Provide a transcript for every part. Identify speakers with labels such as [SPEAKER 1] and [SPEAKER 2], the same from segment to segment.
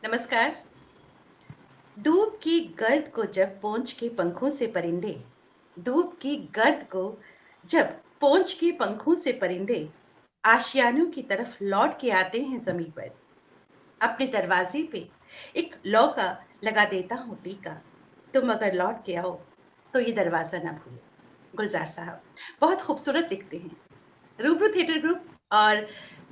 [SPEAKER 1] नमस्कार। धूप की गर्द को जब पोंछ के पंखों से परिंदे धूप की गर्द को जब पोंछ के पंखों से परिंदे आशियानों की तरफ लौट के आते हैं ज़मीं पर। अपने दरवाजे पे एक लौ का लगा देता हूँ टीका। तुम अगर लौट के आओ तो ये दरवाज़ा ना भूलो। गुलज़ार साहब बहुत खूबसूरत दिखते हैं। रूबरू थिएटर ग्रुप और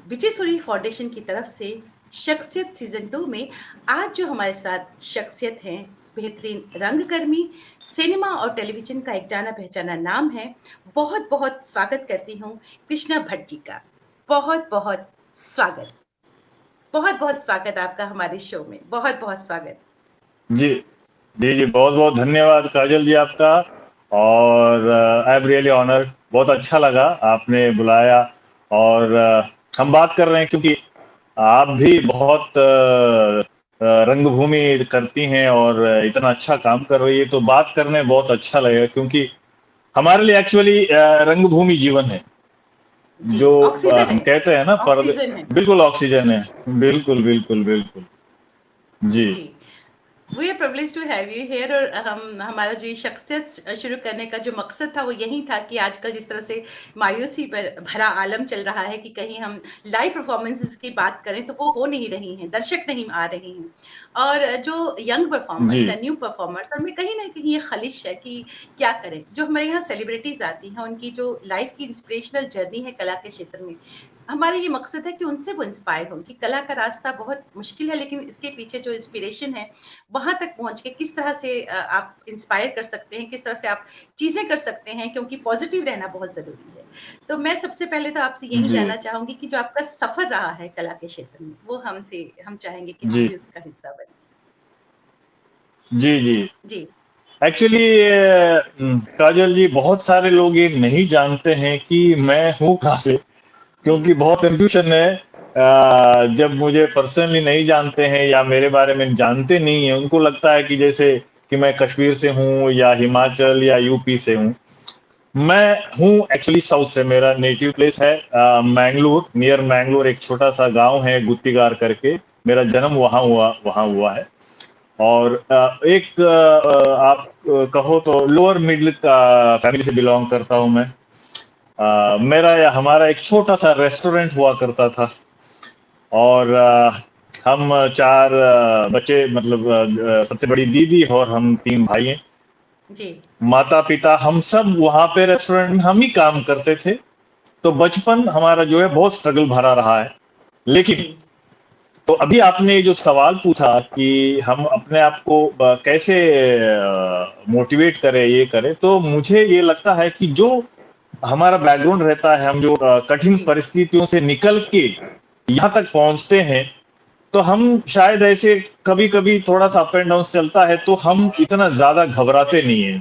[SPEAKER 1] विजय सूरी फाउंडेशन की तरफ से शख्सियत सीजन 2 में आज जो हमारे साथ शख्सियत हैं, बेहतरीन रंगकर्मी, सिनेमा और टेलीविजन का एक जाना पहचाना नाम है। बहुत बहुत स्वागत करती हूँ कृष्णा भट्ट जी का। बहुत बहुत स्वागत। बहुत बहुत स्वागत आपका हमारे शो में। बहुत बहुत स्वागत।
[SPEAKER 2] जी जी बहुत बहुत धन्यवाद काजल जी आपका। और आई एम रियली ऑनर्ड। बहुत अच्छा लगा आपने बुलाया। और हम बात कर रहे हैं क्योंकि आप भी बहुत रंगभूमि करती हैं और इतना अच्छा काम कर रही है, तो बात करने में बहुत अच्छा लगेगा क्योंकि हमारे लिए एक्चुअली रंगभूमि जीवन है।
[SPEAKER 1] जी,
[SPEAKER 2] जो
[SPEAKER 1] ऑक्सीजन
[SPEAKER 2] हम
[SPEAKER 1] है।
[SPEAKER 2] कहते हैं ना, पर्दे
[SPEAKER 1] ऑक्सीजन है।
[SPEAKER 2] बिल्कुल ऑक्सीजन है। बिल्कुल बिल्कुल बिल्कुल। जी
[SPEAKER 1] जी। We are privilege to have you here. और हमारा जो ये शख्सियत शुरू करने का जो मकसद था वो यही था कि आजकल जिस तरह से मायूसी पर भरा आलम चल रहा है कि कहीं हम लाइव परफॉर्मेंसेस की बात करें तो वो हो नहीं रही हैं, दर्शक नहीं आ रहे हैं। और जो यंग
[SPEAKER 2] जी
[SPEAKER 1] परफॉर्मर्स है, न्यू परफॉर्मर्स, उनमें कहीं ना कहीं ये खलिश है कि क्या करें। जो हमारे यहाँ सेलिब्रिटीज आती हैं उनकी जो लाइफ की इंस्पिरेशनल जर्नी है कला के क्षेत्र में, हमारा ये मकसद है कि उनसे वो इंस्पायर हों कि कला का रास्ता बहुत मुश्किल है लेकिन इसके पीछे जो इंस्पिरेशन है वहां तक पहुंच के किस तरह से आप इंस्पायर कर सकते हैं, किस तरह से आप चीजें कर सकते हैं, क्योंकि पॉजिटिव रहना बहुत जरूरी है। तो मैं सबसे पहले तो आपसे यही
[SPEAKER 2] जी
[SPEAKER 1] जानना चाहूंगी कि जो आपका सफर रहा है कला के क्षेत्र में वो हम चाहेंगे कि हम
[SPEAKER 2] जी
[SPEAKER 1] भी उसका हिस्सा बने।
[SPEAKER 2] जी जी।
[SPEAKER 1] जी।
[SPEAKER 2] एक्चुअली काजल जी, बहुत सारे लोग ये नहीं जानते हैं कि मैं हूँ कहाँ से,
[SPEAKER 1] जी।
[SPEAKER 2] क्योंकि बहुत कंफ्यूजन है। जब मुझे पर्सनली नहीं जानते हैं या मेरे बारे में जानते नहीं है, उनको लगता है कि जैसे कि मैं कश्मीर से हूँ या हिमाचल या यूपी से हूँ। मैं हूँ एक्चुअली साउथ से। मेरा नेटिव प्लेस है मैंगलोर, नियर मैंगलोर एक छोटा सा गांव है गुत्तीगार करके। मेरा जन्म वहाँ हुआ है। और एक आप कहो तो लोअर मिडिल का फैमिली से बिलोंग करता हूँ मैं। मेरा या हमारा एक छोटा सा रेस्टोरेंट हुआ करता था। और हम चार बच्चे, मतलब सबसे बड़ी दीदी और हम तीन भाई हैं।
[SPEAKER 1] जी।
[SPEAKER 2] माता पिता हम सब वहां पे रेस्टोरेंट में हम ही काम करते थे। तो बचपन हमारा जो है बहुत स्ट्रगल भरा रहा है। लेकिन
[SPEAKER 1] जी।
[SPEAKER 2] तो अभी आपने जो सवाल पूछा कि हम अपने आप को कैसे मोटिवेट करें, ये करें, तो मुझे ये लगता है कि जो हमारा बैकग्राउंड रहता है, हम जो कठिन
[SPEAKER 1] जी।
[SPEAKER 2] परिस्थितियों से निकल के यहाँ तक पहुंचते हैं, तो हम शायद ऐसे कभी कभी थोड़ा सा अप एंड डाउन चलता है तो हम इतना ज्यादा घबराते नहीं है।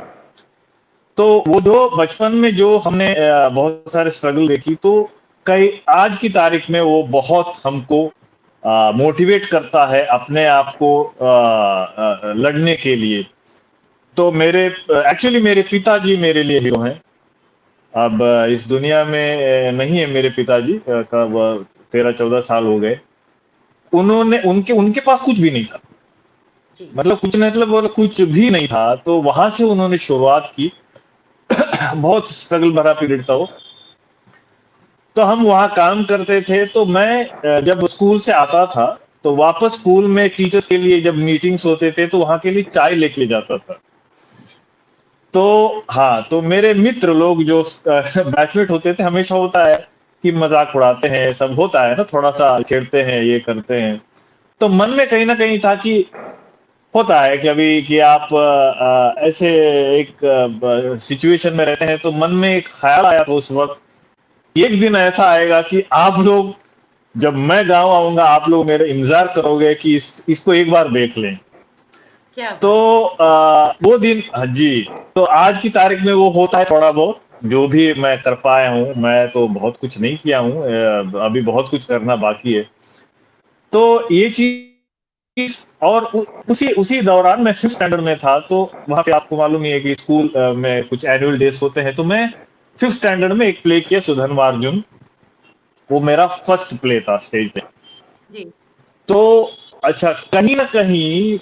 [SPEAKER 2] तो वो जो बचपन में जो हमने बहुत सारे स्ट्रगल देखी, तो कई आज की तारीख में वो बहुत हमको मोटिवेट करता है अपने आप को लड़ने के लिए। तो मेरे एक्चुअली मेरे पिताजी मेरे लिए हीरो हैं। अब इस दुनिया में नहीं है मेरे पिताजी, कब 13-14 साल हो गए। उन्होंने उनके उनके पास कुछ भी नहीं था।
[SPEAKER 1] जी।
[SPEAKER 2] मतलब कुछ नहीं, मतलब वो कुछ भी नहीं था, तो वहां से उन्होंने शुरुआत की। बहुत स्ट्रगल भरा पीरियड था वो। तो हम वहाँ काम करते थे। तो मैं जब स्कूल से आता था तो वापस स्कूल में टीचर्स के लिए जब मीटिंग्स होते थे तो वहाँ के लिए चाय लेके जाता था। तो हाँ, तो मेरे मित्र लोग जो बैचमेट होते थे, हमेशा होता है कि मजाक उड़ाते हैं, सब होता है ना, थोड़ा सा छेड़ते हैं, ये करते हैं। तो मन में कहीं ना कहीं था कि होता है कि अभी कि आप ऐसे एक सिचुएशन में रहते हैं, तो मन में एक ख्याल आया था उस वक्त, एक दिन ऐसा आएगा कि आप लोग, जब मैं गांव आऊंगा, आप लोग मेरा इंतजार करोगे कि इसको एक बार देख लें।
[SPEAKER 1] क्या
[SPEAKER 2] तो
[SPEAKER 1] बात है।
[SPEAKER 2] वो दिन, हाँ जी। तो आज की तारीख में वो होता है थोड़ा बहुत जो भी मैं कर पाया हूँ। मैं तो बहुत कुछ नहीं किया हूँ, अभी बहुत कुछ करना बाकी है। तो ये चीज, और उसी उसी दौरान मैं फिफ्थ स्टैंडर्ड में था। तो वहां पे आपको मालूम ही है कि स्कूल में कुछ एनुअल डेज होते हैं। तो मैं फिफ्थ स्टैंडर्ड में एक प्ले किया, सुधर्मार्जुन। वो मेरा फर्स्ट प्ले था स्टेज पे।
[SPEAKER 1] जी।
[SPEAKER 2] तो अच्छा, कहीं ना कहीं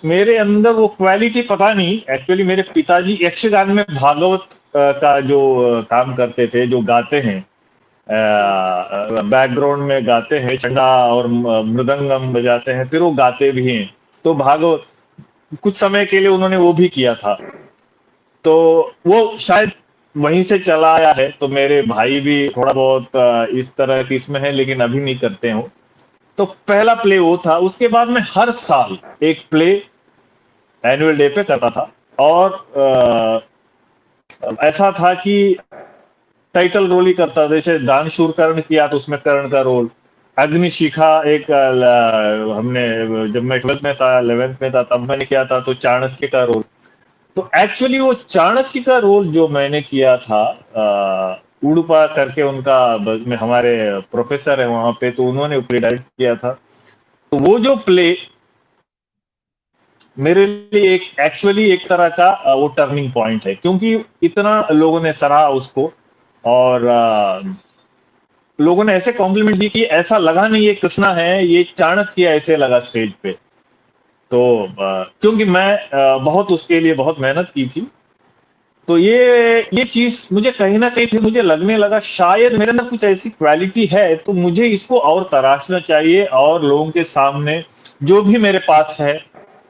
[SPEAKER 2] मेरे अंदर वो क्वालिटी, पता नहीं, एक्चुअली मेरे पिताजी यक्षगान में भागवत का जो काम करते थे, जो गाते हैं, बैकग्राउंड में गाते हैं, चंडा और मृदंगम बजाते हैं, फिर वो गाते भी हैं। तो भागवत कुछ समय के लिए उन्होंने वो भी किया था। तो वो शायद वहीं से चला आया है। तो मेरे भाई भी थोड़ा बहुत इस तरह की इसमें है, लेकिन अभी नहीं करते हो। तो पहला प्ले वो था। उसके बाद मैं हर साल एक प्ले एनुअल डे पे करता था। और ऐसा था कि टाइटल रोल ही करता था। जैसे दानशूर कर्ण किया तो उसमें कर्ण का रोल, अग्निशिखा एक हमने, जब मैं 12th में था, 11th में था, तब मैंने किया था, तो चाणक्य का रोल। तो एक्चुअली वो चाणक्य का रोल जो मैंने किया था, उड़ुपा करके उनका में हमारे प्रोफेसर है वहां पे, तो उन्होंने प्ले डायरेक्ट किया था। तो वो जो प्ले मेरे लिए एक एक्चुअली एक तरह का वो टर्निंग पॉइंट है, क्योंकि इतना लोगों ने सराहा उसको। और लोगों ने ऐसे कॉम्प्लीमेंट दी कि ऐसा लगा नहीं ये कृष्णा है, ये चाणक्य ऐसे लगा स्टेज पे। तो क्योंकि मैं बहुत उसके लिए बहुत मेहनत की थी। तो ये चीज मुझे कहीं ना कहीं फिर मुझे लगने लगा शायद मेरे अंदर कुछ ऐसी क्वालिटी है, तो मुझे इसको और तराशना चाहिए, और लोगों के सामने जो भी मेरे पास है,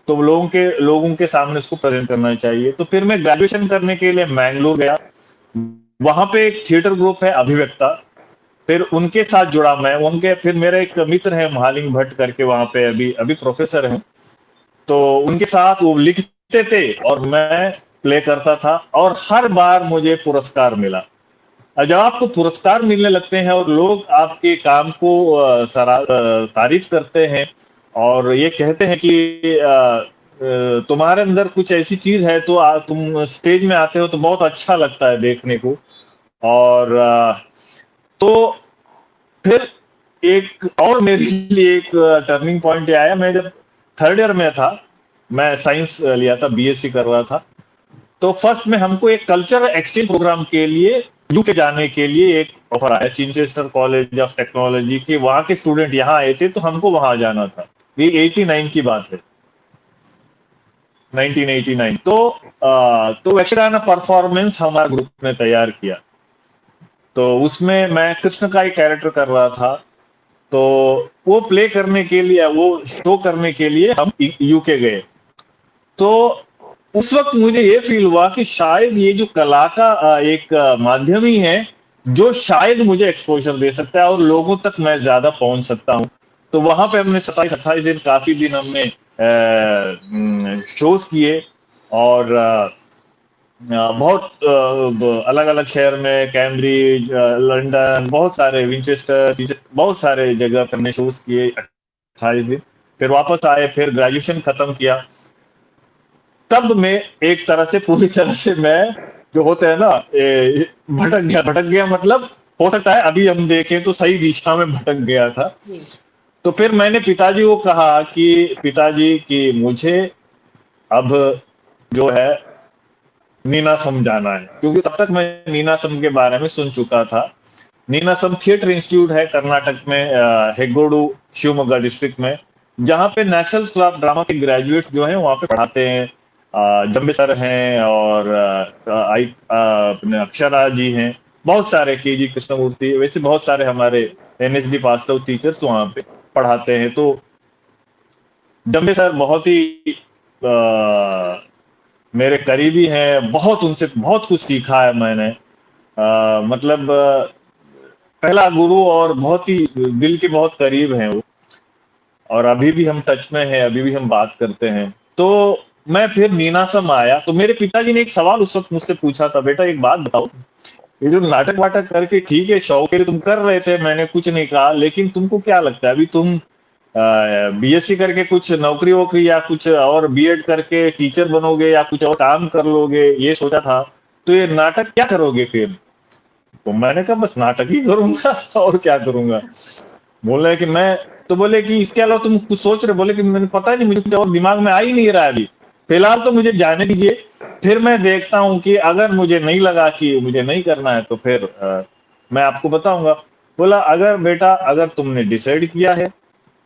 [SPEAKER 2] तो लोगों के सामने उसको प्रेजेंट करना चाहिए। तो फिर मैं ग्रेजुएशन करने के लिए मैंगलोर गया। वहां पे एक थिएटर ग्रुप है अभिव्यक्ता, फिर उनके साथ जुड़ा मैं। उनके फिर मेरा एक मित्र है महालिंग भट्ट करके, वहां पे अभी अभी प्रोफेसर हैं। तो उनके साथ वो लिखते थे और मैं प्ले करता था, और हर बार मुझे पुरस्कार मिला। और जब आपको पुरस्कार मिलने लगते हैं और लोग आपके काम को तारीफ करते हैं, और ये कहते हैं कि तुम्हारे अंदर कुछ ऐसी चीज है, तो तुम स्टेज में आते हो तो बहुत अच्छा लगता है देखने को। और तो फिर एक और मेरे लिए एक टर्निंग पॉइंट आया। मैं जब थर्ड ईयर में था, मैं साइंस लिया था, बीएससी कर रहा था। तो फर्स्ट में हमको एक कल्चर एक्सचेंज प्रोग्राम के लिए यूके जाने के लिए एक ऑफर आया, चिनचेस्टर कॉलेज ऑफ टेक्नोलॉजी के। वहां के स्टूडेंट यहाँ आए थे, तो हमको वहां जाना था। ये 89 की बात है, 1989। तो यक्षगान परफॉर्मेंस हमारे ग्रुप ने तैयार किया। तो उसमें मैं कृष्ण का ही कैरेक्टर कर रहा था। तो वो प्ले करने के लिए, वो शो करने के लिए हम यूके गए। तो उस वक्त मुझे ये फील हुआ कि शायद ये जो कला का एक माध्यम ही है, जो शायद मुझे एक्सपोजर दे सकता है और लोगों तक मैं ज्यादा पहुंच सकता हूँ। तो वहां पे हमने 27-28 दिन, काफी दिन हमने शोज किए। और बहुत अलग अलग शहर में, कैम्ब्रिज, लंदन, बहुत सारे, विंचेस्टर, बहुत सारे जगह पे हमने शोज किए 28 दिन। फिर वापस आए, फिर ग्रेजुएशन खत्म किया। तब मैं एक तरह से, पूरी तरह से मैं, जो होते हैं ना, भटक गया मतलब, हो सकता है अभी हम देखें तो सही दिशा में भटक गया था।
[SPEAKER 1] जी।
[SPEAKER 2] तो फिर मैंने पिताजी को कहा कि पिताजी कि मुझे अब जो है नीनासम जाना है, क्योंकि तब तक मैं नीनासम के बारे में सुन चुका था। नीनासम थिएटर इंस्टीट्यूट है कर्नाटक में, हेग्गोडू, शिवमोगा डिस्ट्रिक्ट में, जहाँ पे नेशनल स्कूल ऑफ ड्रामा के ग्रेजुएट्स जो हैं वहाँ पे पढ़ाते हैं। जम्बे सर हैं, और अपने अक्षरा जी हैं, बहुत सारे, के जी कृष्णमूर्ति, वैसे बहुत सारे हमारे एनएसडी पास आउट टीचर्स वहाँ पे पढ़ाते हैं। तो जम्बे सर बहुत ही मेरे करीबी हैं, बहुत उनसे बहुत कुछ सीखा है मैंने। मतलब पहला गुरु, और बहुत ही दिल के बहुत करीब हैं वो। और अभी भी हम टच में हैं, अभी भी हम बात करते हैं। तो मैं फिर नीनासम आया, तो मेरे पिताजी ने एक सवाल उस वक्त मुझसे पूछा था, बेटा एक बात बताओ, ये जो नाटक वाटक करके, ठीक है शौक के लिए तुम कर रहे थे, मैंने कुछ नहीं कहा, लेकिन तुमको क्या लगता है अभी तुम बीएससी करके कुछ नौकरी वोकरी, या कुछ और बीएड करके टीचर बनोगे, या कुछ और काम कर लोगे, ये सोचा था, तो ये नाटक क्या करोगे फिर? तो मैंने कहा बस नाटक ही करूंगा और क्या करूंगा। बोले कि मैं, तो बोले कि इसके अलावा तुम कुछ सोच रहे? बोले कि मैंने पता नहीं, मुझे कुछ और दिमाग में आ ही नहीं रहा है अभी, फिलहाल तो मुझे जाने दीजिए, फिर मैं देखता हूँ कि अगर मुझे नहीं लगा कि मुझे नहीं करना है, तो फिर मैं आपको बताऊंगा। बोला अगर बेटा, अगर तुमने डिसाइड किया है,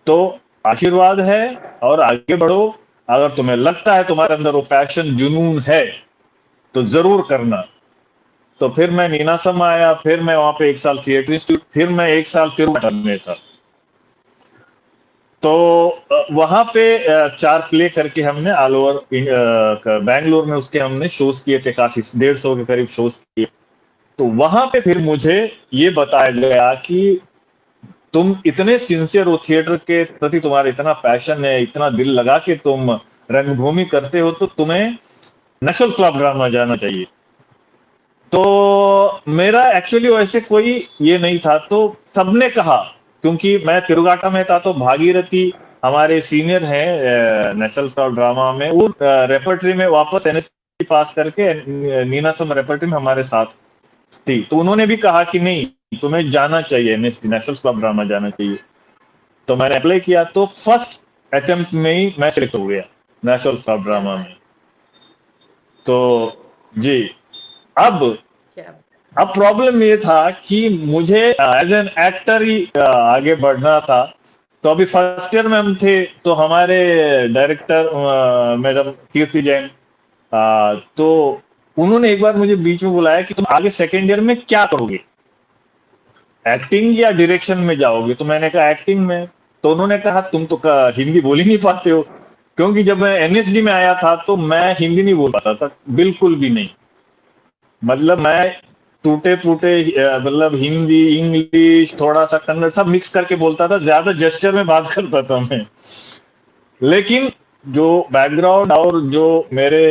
[SPEAKER 2] तो आशीर्वाद है और आगे बढ़ो। अगर तुम्हें लगता है तुम्हारे अंदर वो पैशन जुनून है तो जरूर करना। तो फिर मैं नीनासम आया, फिर मैं वहां पे 1 साल थिएटर इंस्टीट्यूट, फिर मैं 1 साल तिरुपति में था। तो वहां पे 4 प्ले करके हमने ऑल ओवर बैंगलोर में उसके हमने शोज किए थे, काफी 150 के करीब शोज किए। तो वहां पे फिर मुझे ये बताया गया कि तुम इतने सिंसियर हो, थिएटर के प्रति तुम्हारा इतना पैशन है, इतना दिल लगा के तुम रंगभूमि करते हो, तो तुम्हें नेशनल क्लब ड्रामा जाना चाहिए। तो मेरा एक्चुअली वैसे कोई ये नहीं था, तो सबने कहा, क्योंकि मैं तिरुगाटा में था, तो भागीरथी हमारे सीनियर हैं नेशनल क्लब ड्रामा में, वो रेपर्टरी में वापस एनएससी पास करके नीनासम रेपर्टरी में हमारे साथ थी। तो उन्होंने भी कहा कि नहीं, तुम्हें जाना चाहिए, एनएससी नेशनल क्लब ड्रामा जाना चाहिए। तो मैंने अप्लाई किया, तो फर्स्ट अटेम्प्ट में ही मैं सिलेक्ट हो गया नेशनल क्लब
[SPEAKER 1] क्या
[SPEAKER 2] ड्रामा
[SPEAKER 1] बात!
[SPEAKER 2] में। तो जी, अब
[SPEAKER 1] क्या!
[SPEAKER 2] अब प्रॉब्लम ये था कि मुझे एज एन एक्टर ही आगे बढ़ना था। तो अभी फर्स्ट ईयर में हम थे, तो हमारे डायरेक्टर मैडम कीर्ति जैन, तो उन्होंने एक बार मुझे बीच में बुलाया कि तुम आगे सेकेंड ईयर में क्या करोगे, एक्टिंग या डायरेक्शन में जाओगे। तो मैंने कहा एक्टिंग में। तो उन्होंने कहा तुम तो हिंदी बोल ही नहीं पाते हो, क्योंकि जब मैं एनएसडी में आया था तो मैं हिंदी नहीं बोल पाता था, बिल्कुल भी नहीं। मतलब मैं टूटे फूटे मतलब हिंदी, इंग्लिश, थोड़ा सा कन्नड़ सब मिक्स करके बोलता था, ज्यादा जेस्चर में बात करता था मैं। लेकिन जो बैकग्राउंड और जो मेरे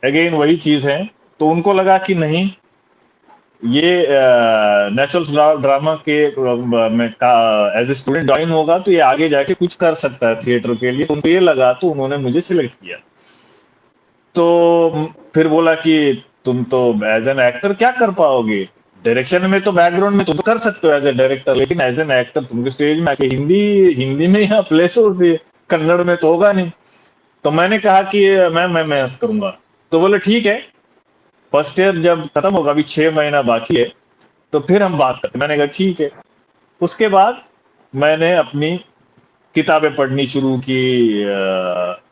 [SPEAKER 2] अगेन वही चीज है, तो उनको लगा कि नहीं, ये नेशनल ड्रामा के में एज ए स्टूडेंट ज्वाइन होगा तो ये आगे जाके कुछ कर सकता है थिएटर के लिए। तो उनको ये लगा, तो उन्होंने मुझे सिलेक्ट किया। तो फिर बोला कि तुम तो एज एन एक्टर क्या कर पाओगे, डायरेक्शन में तो बैकग्राउंड में तुम तो कर सकते हो एज ए डायरेक्टर, लेकिन एज एन एक्टर तुमको स्टेज में आके हिंदी हिंदी में यहाँ प्ले छोड़ दिए, कन्नड़ में तो होगा नहीं। तो मैंने कहा कि मैं मेहनत करूंगा। तो बोले ठीक है, फर्स्ट ईयर जब खत्म होगा, अभी 6 महीना बाकी है, तो फिर हम बात करते। मैंने कहा ठीक है। उसके बाद मैंने अपनी किताबें पढ़नी शुरू की,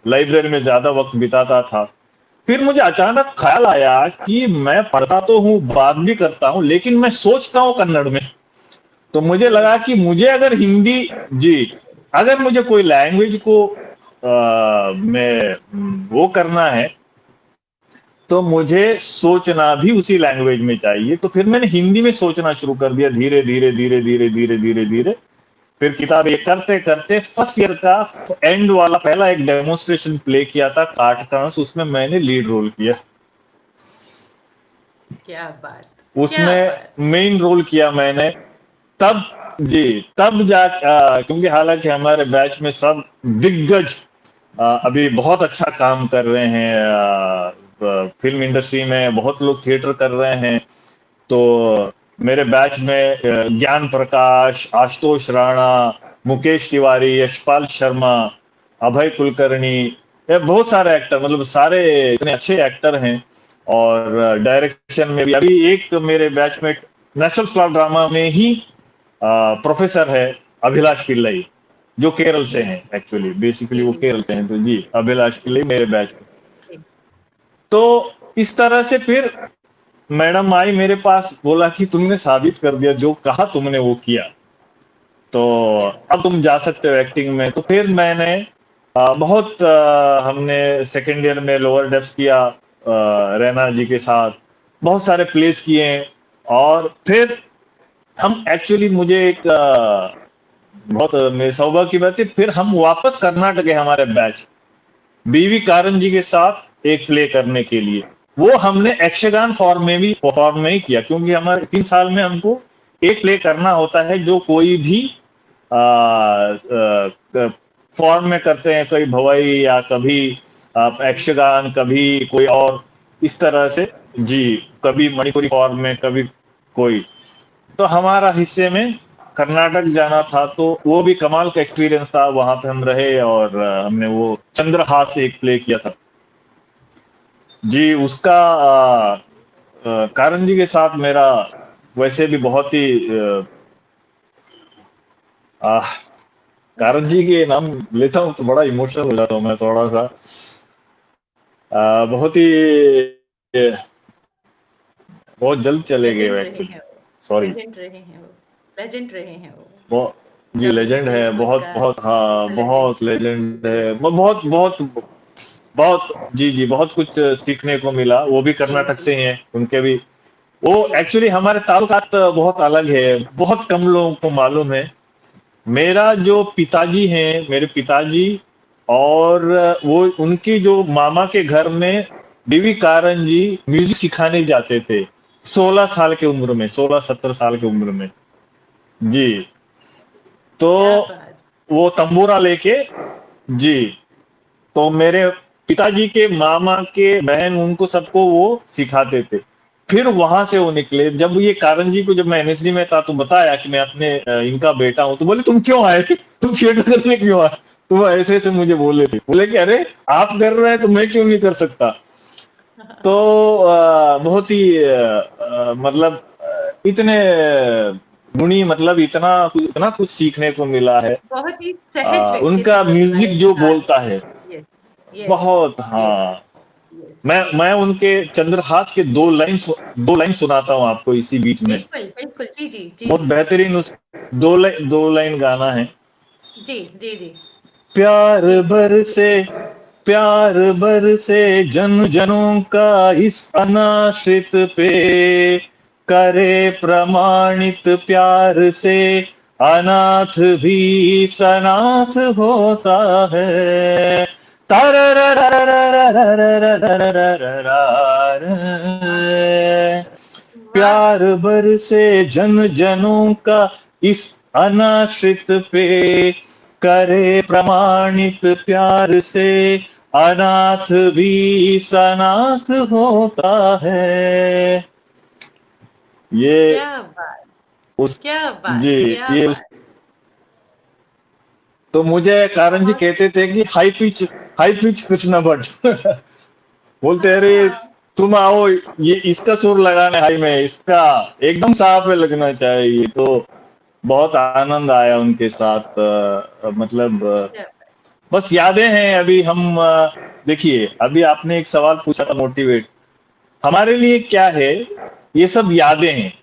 [SPEAKER 2] लाइब्रेरी में ज्यादा वक्त बिताता था। फिर मुझे अचानक ख्याल आया कि मैं पढ़ता तो हूँ, बात भी करता हूँ, लेकिन मैं सोचता हूँ कन्नड़ में। तो मुझे
[SPEAKER 1] अरे!
[SPEAKER 2] लगा कि मुझे अगर हिंदी, जी, अगर मुझे कोई लैंग्वेज को में वो करना है, तो मुझे सोचना भी उसी लैंग्वेज में चाहिए। तो फिर मैंने हिंदी में सोचना शुरू कर दिया, धीरे धीरे धीरे धीरे धीरे धीरे धीरे। फिर किताब ये करते करते फर्स्ट ईयर का एंड वाला पहला एक डेमोन्स्ट्रेशन प्ले किया था, काट कांस, उसमें मैंने लीड रोल किया।
[SPEAKER 1] क्या बात! क्या
[SPEAKER 2] उसमें
[SPEAKER 1] बात!
[SPEAKER 2] मेन रोल किया मैंने। तब, जी, तब क्योंकि हालांकि हमारे बैच में सब दिग्गज अभी बहुत अच्छा काम कर रहे हैं, फिल्म इंडस्ट्री में बहुत लोग थिएटर कर रहे हैं। तो मेरे बैच में ज्ञान प्रकाश, आशुतोष राणा, मुकेश तिवारी, यशपाल शर्मा, अभय कुलकर्णी, ये बहुत सारे एक्टर, मतलब सारे इतने अच्छे एक्टर हैं। और डायरेक्शन में भी अभी एक मेरे बैचमेट नेशनल क्लब ड्रामा में ही प्रोफेसर है, अभिलाष पिल्लई, जो केरल से हैं, एक्चुअली बेसिकली
[SPEAKER 1] जी,
[SPEAKER 2] वो
[SPEAKER 1] जी।
[SPEAKER 2] केरल से हैं। तो जी, अभिलाष पिल्लई मेरे बैच में।
[SPEAKER 1] जी।
[SPEAKER 2] तो इस तरह से फिर मैडम आई मेरे पास, बोला कि तुमने साबित कर दिया, जो कहा तुमने वो किया, तो
[SPEAKER 1] क्या
[SPEAKER 2] अब
[SPEAKER 1] बात!
[SPEAKER 2] तुम जा सकते हो एक्टिंग में। तो फिर मैंने बहुत हमने सेकेंड ईयर में लोअर डेप्स किया, रैना जी के साथ बहुत सारे प्लेस किए। और फिर हम एक्चुअली, मुझे एक बहुत मेरे सौभाग्य की बात है, फिर हम वापस कर्नाटक गए, हमारे बैच बीवी कारन जी के साथ एक प्ले करने के लिए। वो हमने यक्षगान फॉर्म में ही किया, क्योंकि हमारे 3 साल में हमको एक प्ले करना होता है, जो कोई भी फॉर्म में करते हैं, कभी भवई या कभी आप
[SPEAKER 1] जी।
[SPEAKER 2] यक्षगान, कभी कोई और, इस तरह से। जी, कभी मणिपुरी फॉर्म में, कभी कोई। तो हमारा हिस्से में कर्नाटक जाना था, तो वो भी कमाल का एक्सपीरियंस था। वहां पे हम रहे और हमने वो चंद्रहास एक प्ले किया था। जी, उसका कारण जी के साथ मेरा वैसे भी बहुत ही कारण जी के नाम लेता हूँ तो बड़ा इमोशनल हो जाता हूँ मैं थोड़ा सा। बहुत ही बहुत जल्द चले गए
[SPEAKER 1] लेजेंड रहे
[SPEAKER 2] एक्चुअली।
[SPEAKER 1] हैं वो,
[SPEAKER 2] सॉरी।
[SPEAKER 1] लेजेंड रहे हैं वो, लेजेंड रहे हैं वो।
[SPEAKER 2] बहुत जी
[SPEAKER 1] कवि
[SPEAKER 2] लेजेंड
[SPEAKER 1] से
[SPEAKER 2] है, बहुत
[SPEAKER 1] गीतकार,
[SPEAKER 2] बहुत हाँ
[SPEAKER 1] लेजेंड।
[SPEAKER 2] बहुत लेजेंड है, बहुत बहुत बहुत जी जी बहुत कुछ सीखने को मिला। वो भी
[SPEAKER 1] जी,
[SPEAKER 2] कर्नाटक
[SPEAKER 1] जी,
[SPEAKER 2] से ही हैं, उनके भी वो
[SPEAKER 1] जी,
[SPEAKER 2] एक्चुअली हमारे ताल्लुकात बहुत अलग है, बहुत कम लोगों को मालूम है। मेरा जो पिताजी हैं, मेरे पिताजी और वो उनकी जो मामा के घर में बीवी कारन जी म्यूजिक सिखाने जाते थे 16 साल की उम्र में, 16-17 साल की उम्र में जी। तो
[SPEAKER 1] क्या बात!
[SPEAKER 2] वो तंबूरा लेके जी, तो मेरे पिताजी के मामा के बहन उनको सबको वो सिखाते थे। फिर वहां से वो निकले। जब ये कारण जी को जब मैं एनएसडी में था तो बताया कि मैं अपने इनका बेटा हूं, तो बोले तुम क्यों आए, तुम थिएटर करने क्यों आए। तो वो ऐसे ऐसे मुझे बोले थे, बोले कि अरे आप कर रहे हैं तो मैं क्यों नहीं कर सकता। तो बहुत ही मतलब इतने गुणी, मतलब इतना इतना कुछ सीखने को मिला है।
[SPEAKER 1] बहुत ही सहज
[SPEAKER 2] उनका
[SPEAKER 1] व्यक्तित्व का
[SPEAKER 2] म्यूजिक जो
[SPEAKER 1] इंसान।
[SPEAKER 2] बोलता है
[SPEAKER 1] यस, यस,
[SPEAKER 2] बहुत,
[SPEAKER 1] यस,
[SPEAKER 2] हाँ।
[SPEAKER 1] यस,
[SPEAKER 2] मैं
[SPEAKER 1] यस।
[SPEAKER 2] उनके चंद्रहास के दो लाइन सुनाता हूँ आपको इसी बीच में।
[SPEAKER 1] बिल्कुल, बिल्कुल। जी, जी, जी,
[SPEAKER 2] बहुत
[SPEAKER 1] जी।
[SPEAKER 2] बेहतरीन उस दो लाइन गाना है।
[SPEAKER 1] जी, जी, जी,
[SPEAKER 2] प्यार
[SPEAKER 1] जी।
[SPEAKER 2] बरसे, प्यार बरसे जन जनों का इस अनाश्रित पे, करे प्रमाणित प्यार से अनाथ भी सनाथ होता है।
[SPEAKER 1] वाह!
[SPEAKER 2] प्यार बरसे जन जनों का इस अनाश्रित पे, करे प्रमाणित प्यार से अनाथ भी सनाथ होता है। ये
[SPEAKER 1] क्या बात!
[SPEAKER 2] उस
[SPEAKER 1] क्या
[SPEAKER 2] जी,
[SPEAKER 1] बात! क्या
[SPEAKER 2] ये उस
[SPEAKER 1] बात!
[SPEAKER 2] तो मुझे कारण जी
[SPEAKER 1] बहुत
[SPEAKER 2] कहते थे कि हाई पिच कृष्णा भट्ट बोलते अरे
[SPEAKER 1] हाँ,
[SPEAKER 2] तुम आओ, ये इसका सुर लगाना हाई में, इसका एकदम साफ में लगना चाहिए। तो बहुत आनंद आया उनके साथ। मतलब
[SPEAKER 1] क्या
[SPEAKER 2] बस यादें हैं। अभी हम देखिए, अभी आपने एक सवाल पूछा था मोटिवेट, हमारे लिए क्या है, ये सब यादें हैं।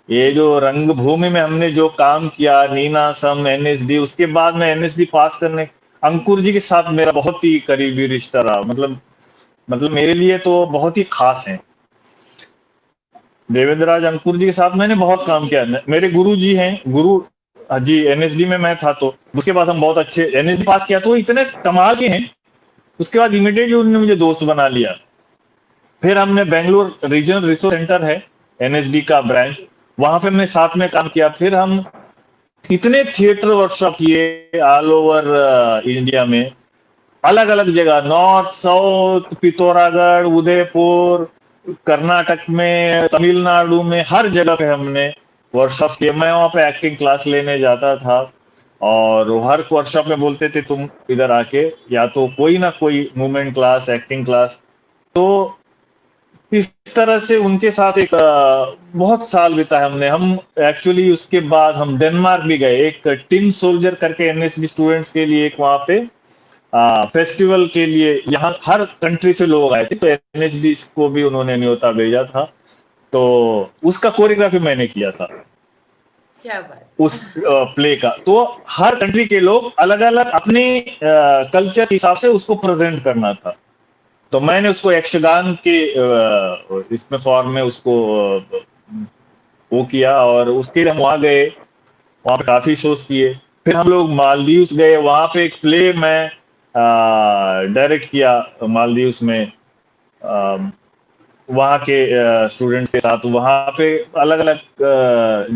[SPEAKER 2] ये
[SPEAKER 1] जी,
[SPEAKER 2] जो रंगभूमि में हमने जो काम किया, नीनासम, एनएसडी, उसके बाद में एनएसडी पास करने, अंकुर जी के साथ मेरा बहुत ही करीबी रिश्ता रहा। मतलब मेरे लिए तो बहुत ही खास है। देवेंद्र राज अंकुर जी के साथ मैंने बहुत
[SPEAKER 1] जी,
[SPEAKER 2] काम
[SPEAKER 1] जी,
[SPEAKER 2] किया। मेरे गुरु जी हैं, गुरु जी। एनएसडी में मैं था तो उसके बाद हम बहुत अच्छे एनएसडी पास किया, तो वो इतने कमाल के हैं। उसके बाद इमीडिएटली उन्होंने मुझे दोस्त बना लिया। फिर हमने बेंगलोर रीजनल रिसोर्स सेंटर है, एनएसडी का ब्रांच,
[SPEAKER 1] जी,
[SPEAKER 2] वहां पे हमने साथ में काम किया। फिर हम इतने थिएटर वर्कशॉप किए ऑल ओवर इंडिया में, अलग अलग जगह, नॉर्थ साउथ, पिथौरागढ़, उदयपुर, कर्नाटक में, तमिलनाडु में, हर जगह पे हमने वर्कशॉप किए। मैं वहां पे एक्टिंग क्लास लेने जाता था, और हर वर्कशॉप में बोलते थे तुम इधर आके या तो कोई ना कोई मूवमेंट क्लास, एक्टिंग क्लास। तो इस तरह से उनके साथ एक बहुत साल बिताए हमने। हम एक्चुअली उसके बाद हम डेनमार्क भी गए, एक टिन सोल्जर करके एनएसडी स्टूडेंट्स के लिए एक वहां पे फेस्टिवल के लिए, यहाँ हर कंट्री से लोग आए थे, तो एनएचडी को भी उन्होंने न्योता भेजा था। तो उसका कोरियोग्राफी मैंने किया था,
[SPEAKER 1] क्या बात!
[SPEAKER 2] उस प्ले का। तो हर कंट्री के लोग अलग अलग अपने कल्चर के हिसाब से उसको प्रेजेंट करना था। तो मैंने उसको यक्षगान के इसमें फॉर्म में उसको वो किया, और उसके लिए हम वहां गए, वहां पे काफी शोज किए। फिर हम लोग मालदीव्स गए, वहां पे एक प्ले मैं डायरेक्ट किया मालदीव्स में, वहाँ के स्टूडेंट्स के साथ। वहाँ पे अलग अलग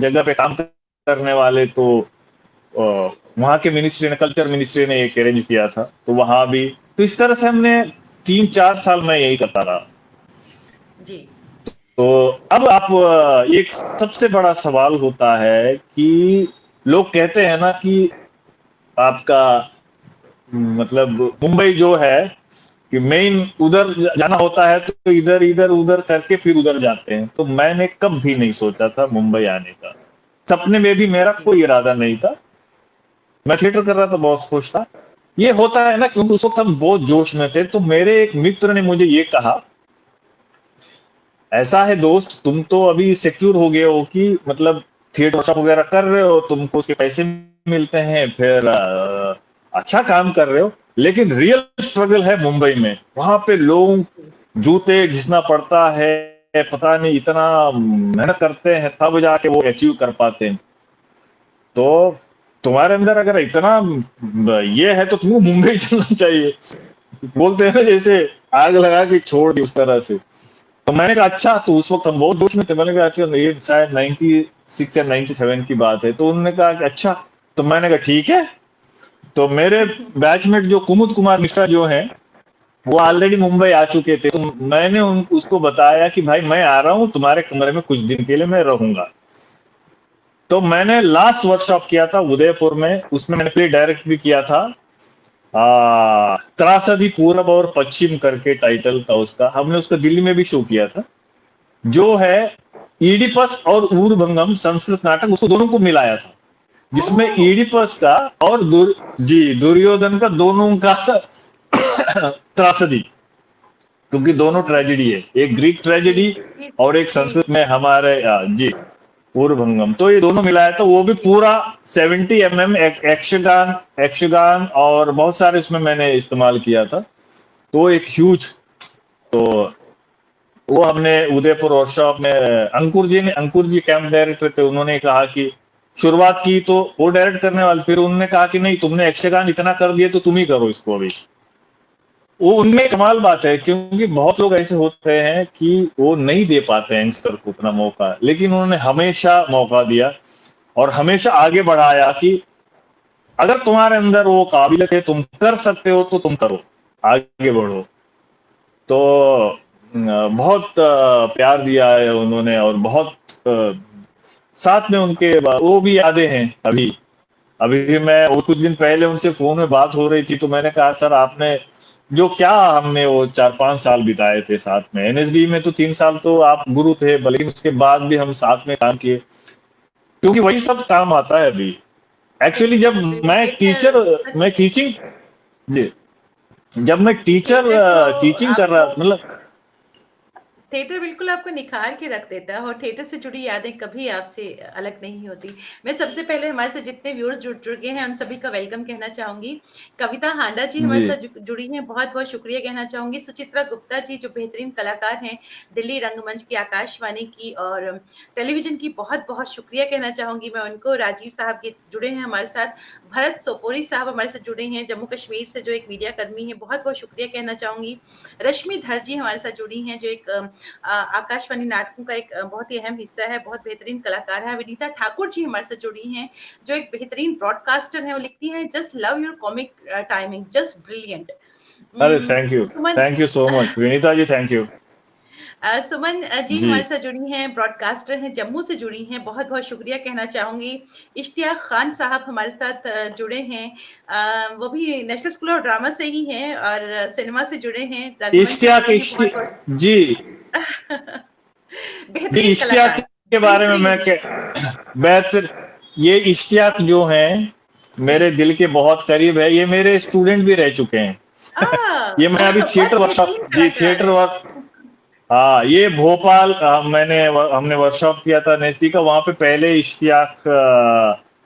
[SPEAKER 2] जगह पे काम करने वाले, तो वहाँ के मिनिस्ट्री ने, कल्चर मिनिस्ट्री ने एक अरेंज किया था, तो वहाँ भी। तो इस तरह से हमने 3-4 साल मैं यही करता रहा।
[SPEAKER 1] जी,
[SPEAKER 2] तो अब आप एक सबसे बड़ा सवाल होता है कि लोग कहते हैं ना कि आपका मतलब मुंबई जो है कि मेन उधर जाना होता है, तो इधर इधर उधर करके फिर उधर जाते हैं। तो मैंने कब भी नहीं सोचा था मुंबई आने का, सपने में भी मेरा
[SPEAKER 1] जी,
[SPEAKER 2] कोई इरादा नहीं था। मैं थिएटर कर रहा था, बहुत खुश था। ये होता है ना, क्योंकि उस वक्त हम बहुत जोश में थे। तो मेरे एक मित्र ने मुझे ये कहा, ऐसा है दोस्त, तुम तो अभी सिक्योर हो गए हो कि मतलब थिएटर शॉप वगैरह कर रहे हो, तुमको उसके पैसे मिलते हैं, फिर अच्छा काम कर रहे हो, लेकिन रियल स्ट्रगल है मुंबई में। वहां पे लोग जूते घिसना पड़ता है, पता नहीं इतना मेहनत करते हैं तब जाके वो अचीव कर पाते हैं। तो तुम्हारे अंदर अगर इतना ये है तो तुमको मुंबई चलना चाहिए। बोलते हैं ना, जैसे आग लगा के छोड़ दी उस तरह से। तो मैंने कहा अच्छा। तो उस वक्त हम बहुत जोश में थे। मैंने कहा अच्छा, ये शायद 96 या 97 की बात है। तो उन्होंने कहा कि अच्छा। तो मैंने कहा ठीक है। तो मेरे बैचमेट जो कुमुद कुमार मिश्रा जो हैं, वो ऑलरेडी मुंबई आ चुके थे। तो मैंने उसको बताया कि भाई मैं आ रहा हूँ तुम्हारे कमरे में, कुछ दिन के लिए मैं रहूंगा। तो मैंने लास्ट वर्कशॉप किया था उदयपुर में, उसमें मैंने प्ले डायरेक्ट भी किया था। त्रासदी पूरब और पश्चिम करके टाइटल था उसका। हमने उसका दिल्ली में भी शो किया था, जो है ईडिपस और ऊरभंगम संस्कृत नाटक, उसको दोनों को मिलाया था, जिसमें
[SPEAKER 1] ओह!
[SPEAKER 2] ईडिपस का और दुर्योधन का, दोनों का त्रासदी, क्योंकि दोनों
[SPEAKER 1] ओह!
[SPEAKER 2] ट्रेजेडी है, एक ग्रीक
[SPEAKER 1] जी,
[SPEAKER 2] ट्रेजेडी
[SPEAKER 1] जी,
[SPEAKER 2] और एक
[SPEAKER 1] जी।
[SPEAKER 2] संस्कृत में हमारे जी ऊरभंगम। तो ये दोनों मिलाया था, वो भी पूरा 70 यक्षगान, यक्षगान और बहुत सारे उसमें मैंने इस्तेमाल किया था। तो एक ह्यूज। तो वो हमने उदयपुर वर्कशॉप में, अंकुर जी कैंप डायरेक्टर थे, उन्होंने कहा कि शुरुआत की तो वो डायरेक्ट करने वाले, फिर उन्होंने कहा कि नहीं, तुमने यक्षगान इतना कर दिए तो तुम ही करो इसको अभी। वो उनमें कमाल बात है, क्योंकि बहुत लोग ऐसे होते हैं कि वो नहीं दे पाते हैं यंगस्टर को उतना मौका, लेकिन उन्होंने हमेशा मौका दिया और हमेशा आगे बढ़ाया कि अगर तुम्हारे अंदर वो काबिलियत है, तुम कर सकते हो, तो तुम करो, आगे बढ़ो। तो बहुत प्यार दिया है उन्होंने, और बहुत साथ में उनके वो भी यादें हैं अभी। अभी भी मैं, वो कुछ दिन पहले उनसे फोन में बात हो रही थी, तो मैंने कहा सर आपने जो क्या, हमने वो 4-5 साल बिताए थे साथ में एनएसडी में, तो 3 साल तो आप गुरु थे, लेकिन उसके बाद भी हम साथ में काम किए, क्योंकि वही सब काम आता है अभी। एक्चुअली जब
[SPEAKER 1] बिल्कुल, बिल्कुल
[SPEAKER 2] मैं
[SPEAKER 1] थिएटर
[SPEAKER 2] टीचर
[SPEAKER 1] सच
[SPEAKER 2] मैं
[SPEAKER 1] में
[SPEAKER 2] टीचिंग जी, जब मैं टीचर
[SPEAKER 1] थिएटर तो
[SPEAKER 2] टीचिंग कर रहा,
[SPEAKER 1] आपको
[SPEAKER 2] मतलब
[SPEAKER 1] थिएटर बिल्कुल आपको निखार के रख देता है और थिएटर से जुड़ी यादें कभी आपसे अलग नहीं होती। मैं सबसे पहले हमारे साथ जितने व्यूअर्स जुड़ चुके हैं, उन सभी का वेलकम कहना चाहूँगी। कविता हांडा जी हमारे
[SPEAKER 2] जी,
[SPEAKER 1] साथ जुड़ी हैं, बहुत-बहुत शुक्रिया कहना चाहूँगी। सुचित्रा गुप्ता जी जो बेहतरीन कलाकार हैं, दिल्ली रंगमंच की, आकाशवाणी की और टेलीविज़न की, बहुत-बहुत शुक्रिया कहना चाहूँगी मैं उनको। राजीव साहब ये जुड़े हैं हमारे साथ। भरत सोपोरी साहब हमारे साथ जुड़े हैं, जम्मू कश्मीर से जो एक मीडिया कर्मी हैं, बहुत-बहुत शुक्रिया कहना चाहूँगी। रश्मि धर जी हमारे साथ जुड़ी हैं, जो एक आकाशवाणी नाटकों का एक बहुत ही अहम हिस्सा है, बहुत बेहतरीन कलाकार है। विनीता ठाकुर जी हमारे साथ जुड़ी हैं, जो एक बेहतरीन ब्रॉडकास्टर हैं। वो लिखती हैं just love your comic timing, just brilliant.
[SPEAKER 2] अरे
[SPEAKER 1] um, Suman
[SPEAKER 2] thank you so much Vinita ji, thank you.
[SPEAKER 1] Suman ji
[SPEAKER 2] ji,
[SPEAKER 1] हमारे साथ जुड़ी हैं, ब्रॉडकास्टर हैं, जम्मू से जुड़ी हैं, बहुत-बहुत शुक्रिया कहना चाहूँगी। इश्तियाक खान साहब हमारे साथ जुड़े हैं, वो भी नेशनल स्कूल ऑफ ड्रामा से ही हैं और सिनेमा से जुड़े हैं, रंगमंच से जुड़े हैं, बहुत-बहुत
[SPEAKER 2] जी, जी,
[SPEAKER 1] बेहतरीन
[SPEAKER 2] इश्तियाक
[SPEAKER 1] कलाकार,
[SPEAKER 2] के बारे में मैं
[SPEAKER 1] बेहतरीन।
[SPEAKER 2] बेहतर, ये इश्तियाक जो हैं
[SPEAKER 1] जी।
[SPEAKER 2] मेरे दिल के बहुत करीब है, ये मेरे स्टूडेंट भी रह चुके हैं। ये मैं अभी थिएटर
[SPEAKER 1] बहुत
[SPEAKER 2] वर्कशॉप,
[SPEAKER 1] बेहतरीन
[SPEAKER 2] जी
[SPEAKER 1] कलाकार
[SPEAKER 2] थिएटर
[SPEAKER 1] है।
[SPEAKER 2] वर्क, हाँ ये भोपाल, हमने वर्कशॉप किया था नेस्टी का, वहां पे पहले इश्तियाक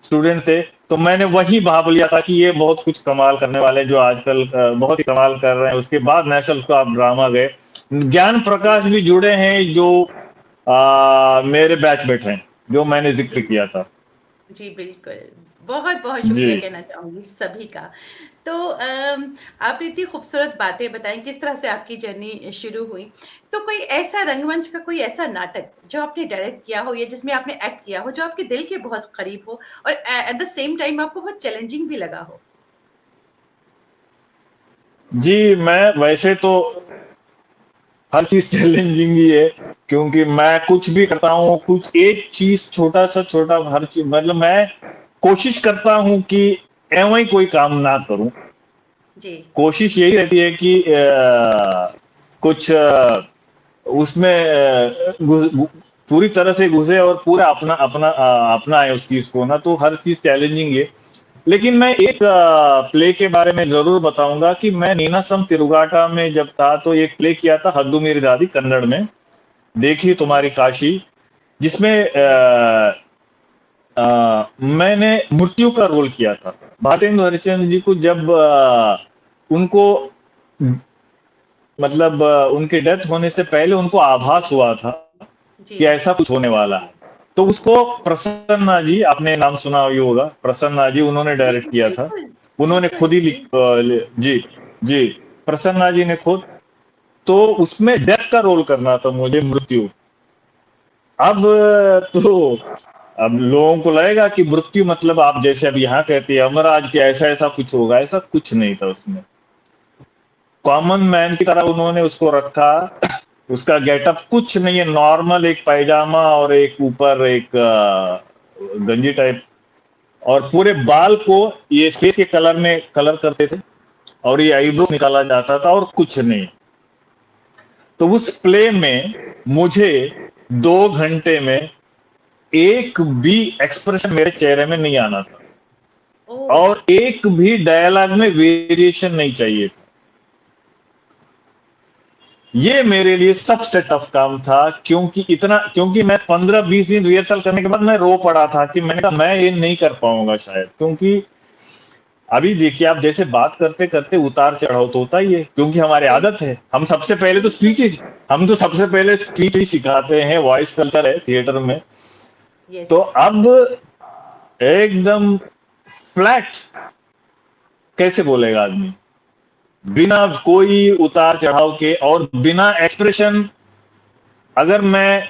[SPEAKER 2] स्टूडेंट थे। तो मैंने वही भाप लिया था कि ये बहुत कुछ कमाल करने वाले हैं, जो आजकल बहुत ही कमाल कर रहे हैं। उसके बाद नेशनल का ड्रामा गए, ज्ञान
[SPEAKER 1] जी,
[SPEAKER 2] प्रकाश भी जुड़े हैं, जो मेरे बैचमेट हैं, जो मैंने जिक्र
[SPEAKER 1] जी,
[SPEAKER 2] किया था।
[SPEAKER 1] जी, बिल्कुल। बहुत-बहुत
[SPEAKER 2] जी,
[SPEAKER 1] शुक्रिया कहना चाहूँगी सभी का। तो आपने इतनी खूबसूरत बातें बताई, किस तरह से आपकी जर्नी शुरू हुई। तो कोई ऐसा रंगमंच का कोई ऐसा नाटक जो आपने डायरेक्ट किया हो या जिसमें आपने एक्ट किया हो, जो आपके दिल के बहुत करीब हो और एट द सेम टाइम आपको बहुत चैलेंजिंग भी लगा हो?
[SPEAKER 2] जी, मैं वैसे तो हर चीज चैलेंजिंग ही है, क्योंकि मैं कुछ भी करता हूँ, कुछ एक चीज छोटा सा छोटा, हर चीज मतलब मैं कोशिश करता हूँ कि एवं ही कोई काम ना करूं।
[SPEAKER 1] जी,
[SPEAKER 2] कोशिश यही रहती है कि कुछ उसमें पूरी तरह से घुसे और पूरा अपना अपना अपना है उस चीज को ना, तो हर चीज चैलेंजिंग है। लेकिन मैं एक प्ले के बारे में जरूर बताऊंगा कि मैं नीनासम तिरुगाटा में जब था तो एक प्ले किया था हद्दू मेरी दादी कन्नड़ में, देखी तुम्हारी काशी, जिसमें मैंने मृत्यु का रोल किया था। भारतेंदु हरिश्चंद्र जी को जब उनको मतलब उनके डेथ होने से पहले उनको आभास हुआ था
[SPEAKER 1] जी
[SPEAKER 2] कि ऐसा कुछ होने वाला है, तो उसको प्रसन्ना जी, आपने नाम सुना ही होगा, प्रसन्ना जी उन्होंने
[SPEAKER 1] जी
[SPEAKER 2] डायरेक्ट किया था।
[SPEAKER 1] बिल्कुल
[SPEAKER 2] उन्होंने
[SPEAKER 1] बिल्कुल
[SPEAKER 2] खुद ही
[SPEAKER 1] जी
[SPEAKER 2] जी जी, प्रसन्ना जी ने खुद। तो उसमें डेथ का रोल करना था मुझे, मृत्यु। अब तो अब लोगों को लगेगा कि मृत्यु मतलब आप जैसे अब यहाँ कहते हैं अमराज के ऐसा ऐसा कुछ होगा, ऐसा कुछ नहीं था उसमें। कॉमन मैन की तरह उन्होंने उसको रखा। उसका गेटअप कुछ नहीं है, नॉर्मल एक पायजामा और एक ऊपर एक गंजी टाइप, और पूरे बाल को ये फेस के कलर में कलर करते थे, और ये आईब्रो
[SPEAKER 1] जी
[SPEAKER 2] निकाला जाता था और कुछ नहीं। तो उस प्ले में मुझे 2 घंटे में एक भी एक्सप्रेशन मेरे चेहरे में नहीं आना था,
[SPEAKER 1] ओ
[SPEAKER 2] और एक भी डायलॉग में वेरिएशन नहीं चाहिए था। ये मेरे लिए सबसे टफ काम था, क्योंकि मैं 15-20 दिन रिहर्सल करने के बाद मैं रो पड़ा था कि मैंने कहा मैं ये नहीं कर पाऊंगा शायद, क्योंकि अभी देखिए आप जैसे बात करते करते उतार चढ़ाव तो होता ही है, क्योंकि हमारी आदत
[SPEAKER 1] बिल्कुल
[SPEAKER 2] है। हम तो सबसे पहले स्पीच ही सिखाते हैं, वॉइस कल्चर है थिएटर में।
[SPEAKER 1] यस
[SPEAKER 2] तो अब एकदम फ्लैट कैसे बोलेगा आदमी, बिना कोई उतार चढ़ाव के और बिना एक्सप्रेशन। अगर मैं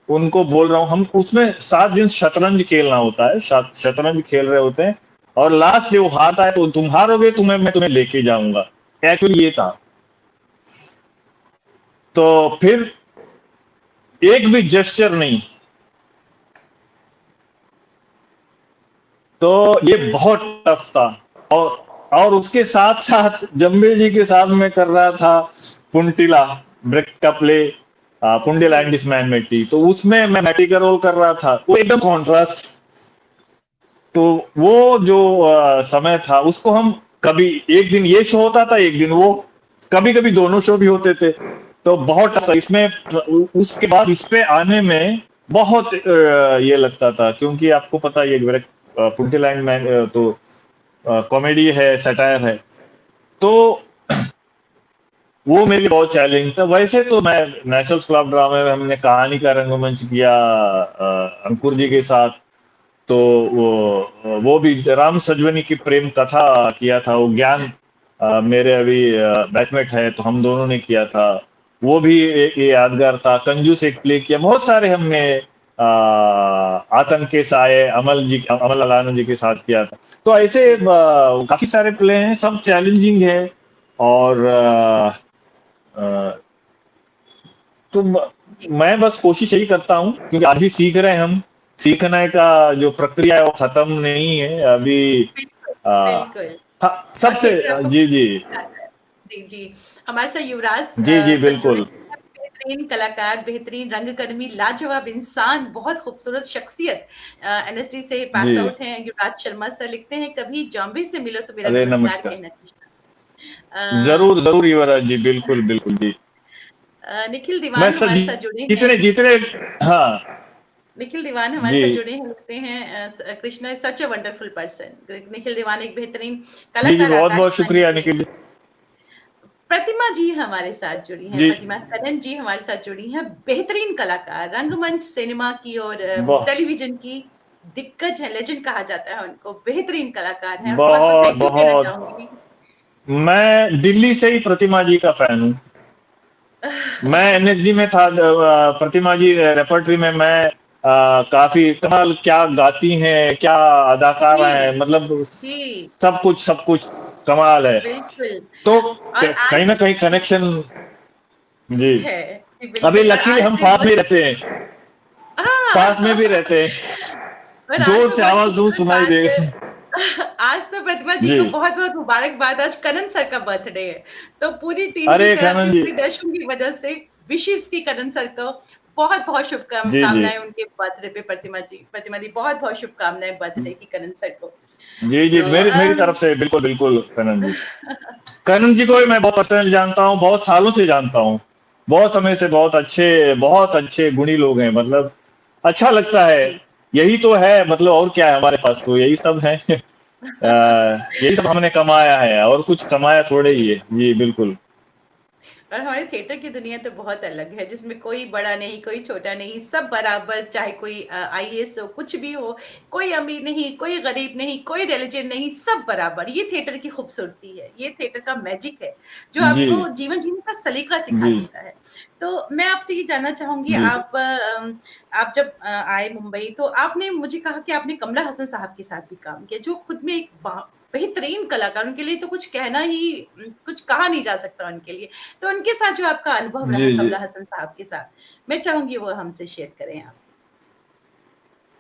[SPEAKER 2] उनको बोल रहा हूं, हम उसमें 7 दिन शतरंज खेलना होता है, शतरंज खेल रहे होते हैं, और लास्ट डे वो हाथ आए तो तुम हारोगे, मैं तुम्हें लेके जाऊंगा, एक्चुअली ये था। तो फिर एक भी जेस्चर नहीं। तो ये बहुत टफ था। और उसके साथ साथ जम्बे जी के साथ मैं कर रहा था पुंटिला ब्रेक का प्ले, पुंडिला
[SPEAKER 1] जी
[SPEAKER 2] एंड डिसमैन मेटी, तो उसमें मैं मैटी का रोल कर रहा था, वो एकदम कॉन्ट्रास्ट। तो वो जो समय था उसको हम कभी एक दिन ये शो होता था, एक दिन वो, कभी कभी दोनों शो भी होते थे। तो बहुत
[SPEAKER 1] जी
[SPEAKER 2] टफ था इसमें। उसके बाद इस पे आने में बहुत ये लगता था, क्योंकि आपको पता है ये पुंटीलैंड में तो कॉमेडी है, सटायर है। तो वो मेरे लिए बहुत चैलेंज था। वैसे तो मैं नेशनल स्कूल ऑफ ड्रामा में हमने कहानी का रंगमंच किया अंकुर जी के साथ। तो वो भी राम सजवनी की प्रेम कथा किया था, वो ज्ञान मेरे अभी बैचमेट है, तो हम दोनों ने किया था। वो भी एक ये यादगार था। कंजूस एक प्ले किया, बहुत सारे हमने आतंक के साए अमल अलाना जी के साथ किया था। तो ऐसे
[SPEAKER 1] जी
[SPEAKER 2] काफी सारे प्ले हैं, सब चैलेंजिंग है। और तो
[SPEAKER 1] जी
[SPEAKER 2] मैं बस कोशिश यही करता हूँ, क्योंकि आज भी सीख रहे हैं हम। सीखने का जो प्रक्रिया है वो खत्म नहीं है अभी।
[SPEAKER 1] बिल्कुल
[SPEAKER 2] आ,
[SPEAKER 1] बिल्कुल
[SPEAKER 2] हाँ,
[SPEAKER 1] और
[SPEAKER 2] सबसे
[SPEAKER 1] थिएटर आपको
[SPEAKER 2] जी जी
[SPEAKER 1] सिखाता है। जी, जी। हमारे साथ युवराज
[SPEAKER 2] जी जी
[SPEAKER 1] सर जुड़े
[SPEAKER 2] बिल्कुल।
[SPEAKER 1] हैं, बेहतरीन कलाकार, बेहतरीन रंगकर्मी, लाजवाब इंसान, बहुत खूबसूरत शख्सियत। एनएसडी से
[SPEAKER 2] जी,
[SPEAKER 1] पास आउट हैं युवराज शर्मा सर, लिखते हैं कभी जॉम्बे से मिलो तो मेरा
[SPEAKER 2] अरे
[SPEAKER 1] नमस्कार
[SPEAKER 2] नमस्कार।
[SPEAKER 1] कहना कृष्णा।
[SPEAKER 2] जरूर जरूर युवराज जी, बिल्कुल बिल्कुल जी।
[SPEAKER 1] निखिल
[SPEAKER 2] मैं
[SPEAKER 1] दीवान
[SPEAKER 2] सर
[SPEAKER 1] हमारे साथ जुड़े हैं।
[SPEAKER 2] जितने जितने हाँ
[SPEAKER 1] निखिल दीवान हमारे
[SPEAKER 2] जी
[SPEAKER 1] साथ जुड़े हैं, लिखते हैं Krishna is such a wonderful person. Nikhil Diwan एक बेहतरीन
[SPEAKER 2] जी जी,
[SPEAKER 1] कलाकार
[SPEAKER 2] बहुत बहुत
[SPEAKER 1] आकाशवाणी
[SPEAKER 2] शुक्रिया
[SPEAKER 1] के।
[SPEAKER 2] निखिल जी।
[SPEAKER 1] प्रतिमा जी हमारे साथ जुड़ी हैं,
[SPEAKER 2] जी
[SPEAKER 1] प्रतिमा करण जी हमारे साथ जुड़ी हैं, बेहतरीन कलाकार, रंगमंच, सिनेमा की और
[SPEAKER 2] बहुत
[SPEAKER 1] टेलीविजन की दिग्गज है, लेजेंड कहा जाता है उनको, बेहतरीन कलाकार हैं और बहुत बहुत
[SPEAKER 2] बहुत
[SPEAKER 1] थैंक यू कहना
[SPEAKER 2] बहुत
[SPEAKER 1] चाहूंगी।
[SPEAKER 2] मैं दिल्ली से ही प्रतिमा जी का फैन हूँ। मैं एनएसडी में था, प्रतिमा जी रेपर्टरी में मैं काफी कमाल, क्या गाती हैं, क्या अदाकारा
[SPEAKER 1] जी
[SPEAKER 2] है, मतलब
[SPEAKER 1] जी
[SPEAKER 2] सब कुछ कमाल है।
[SPEAKER 1] बिल्कुल।
[SPEAKER 2] तो
[SPEAKER 1] और
[SPEAKER 2] कहीं
[SPEAKER 1] आज
[SPEAKER 2] ना कहीं कनेक्शन। जी,
[SPEAKER 1] है जी
[SPEAKER 2] अभी
[SPEAKER 1] बिल्कुल। और
[SPEAKER 2] लकीली
[SPEAKER 1] आज
[SPEAKER 2] हम
[SPEAKER 1] तो
[SPEAKER 2] पास में
[SPEAKER 1] बहुत
[SPEAKER 2] रहते हैं, पास में भी
[SPEAKER 1] हाँ
[SPEAKER 2] रहते हैं,
[SPEAKER 1] और आज
[SPEAKER 2] जोर
[SPEAKER 1] तो
[SPEAKER 2] से
[SPEAKER 1] बहुत
[SPEAKER 2] आवाज दूर
[SPEAKER 1] खूबसूरत
[SPEAKER 2] सुनाई
[SPEAKER 1] बात
[SPEAKER 2] देगा।
[SPEAKER 1] है। आज तो प्रतिमा जी
[SPEAKER 2] जी,
[SPEAKER 1] को बहुत बहुत मुबारकबाद, आज करण सर का बर्थडे है, तो पूरी टीम की
[SPEAKER 2] अरे
[SPEAKER 1] तरफ से,
[SPEAKER 2] कानन जी,
[SPEAKER 1] पूरी दर्शकों की वजह से विशेष की करण सर को बहुत बहुत
[SPEAKER 2] जी जी
[SPEAKER 1] शुभकामनाएं उनके बर्थडे पे। प्रतिमा जी बहुत बहुत शुभकामनाएं बर्थडे की करण सर को।
[SPEAKER 2] जी जी,
[SPEAKER 1] तो
[SPEAKER 2] मेरी मेरी तरफ से बिल्कुल बिल्कुल करण जी। करण जी को भी मैं बहुत पर्सनली जानता हूँ, बहुत सालों से जानता हूँ, बहुत समय से। बहुत अच्छे गुणी लोग हैं, मतलब अच्छा लगता है।
[SPEAKER 1] जी।
[SPEAKER 2] यही तो है, मतलब और क्या है हमारे पास, तो यही सब है। यही सब हमने कमाया है, और कुछ कमाया थोड़े ही है। जी बिल्कुल।
[SPEAKER 1] और हमारे थिएटर की दुनिया तो बहुत अलग है, जिसमें कोई बड़ा नहीं, कोई छोटा नहीं, सब बराबर, चाहे कोई आईएएस हो, कुछ भी हो, कोई अमीर नहीं, कोई गरीब नहीं, कोई रिलीजन नहीं, सब बराबर। ये थिएटर की खूबसूरती है, ये थिएटर का मैजिक है, जो
[SPEAKER 2] जी
[SPEAKER 1] आपको जीवन जीने का सलीका सिखा
[SPEAKER 2] जी
[SPEAKER 1] देता है। तो मैं आपसे ये जानना चाहूँगी,
[SPEAKER 2] जी
[SPEAKER 1] आप जब आए मुंबई, तो आपने मुझे कहा कि आपने कमला हसन साहब के साथ भी काम किया, जो खुद में एक बेहतरीन कलाकार, उनके लिए तो कुछ कहना ही कुछ कहा नहीं जा सकता उनके लिए। तो उनके साथ जो आपका अनुभव
[SPEAKER 2] जी
[SPEAKER 1] रहा
[SPEAKER 2] जी
[SPEAKER 1] कमला हसन साहब के साथ, मैं चाहूँगी वो हमसे शेयर करें आप।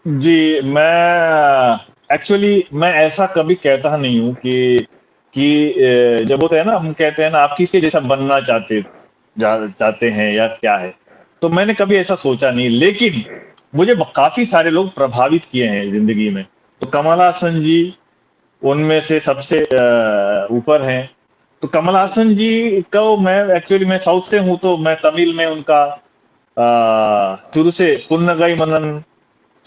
[SPEAKER 2] जी। मैं एक्चुअली मैं ऐसा कभी कहता नहीं हूँ कि जब होता है ना, हम कहते हैं ना आप किसके जैसा बनना चाहते हैं या क्या है, तो मैंने कभी ऐसा सोचा नहीं। लेकिन मुझे काफी सारे लोग प्रभावित किए हैं जिंदगी में। तो कमल हासन जी उनमें से सबसे ऊपर हैं। तो कमल
[SPEAKER 1] जी,
[SPEAKER 2] हासन जी को मैं साउथ से हूँ, तो मैं तमिल में उनका शुरू से पुन्नगई मनन,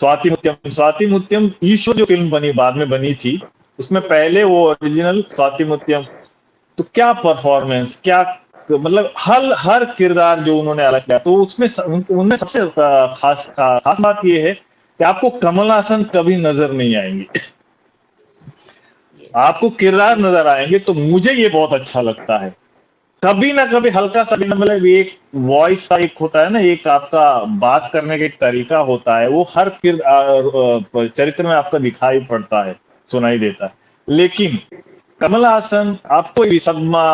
[SPEAKER 2] स्वाति मुत्यम ईश्वर जो फिल्म बनी, बाद में बनी थी, उसमें पहले वो ओरिजिनल स्वाति मुत्यम। तो क्या परफॉर्मेंस, क्या मतलब हर हर किरदार जो उन्होंने अलग किया, तो उसमें उनमें सबसे खास बात ये है कि आपको कमल हासन कभी नजर नहीं आएंगे।
[SPEAKER 1] यस,
[SPEAKER 2] आपको किरदार
[SPEAKER 1] ये
[SPEAKER 2] नजर आएंगे, तो मुझे ये बहुत अच्छा लगता है। कभी ना कभी हल्का सा भी ना, मतलब एक वॉइस का एक होता है ना, एक आपका बात करने का एक तरीका होता है, वो हर चरित्र में आपका दिखाई पड़ता है, सुनाई देता है। लेकिन कमल हासन, आप कोई भी सदमा,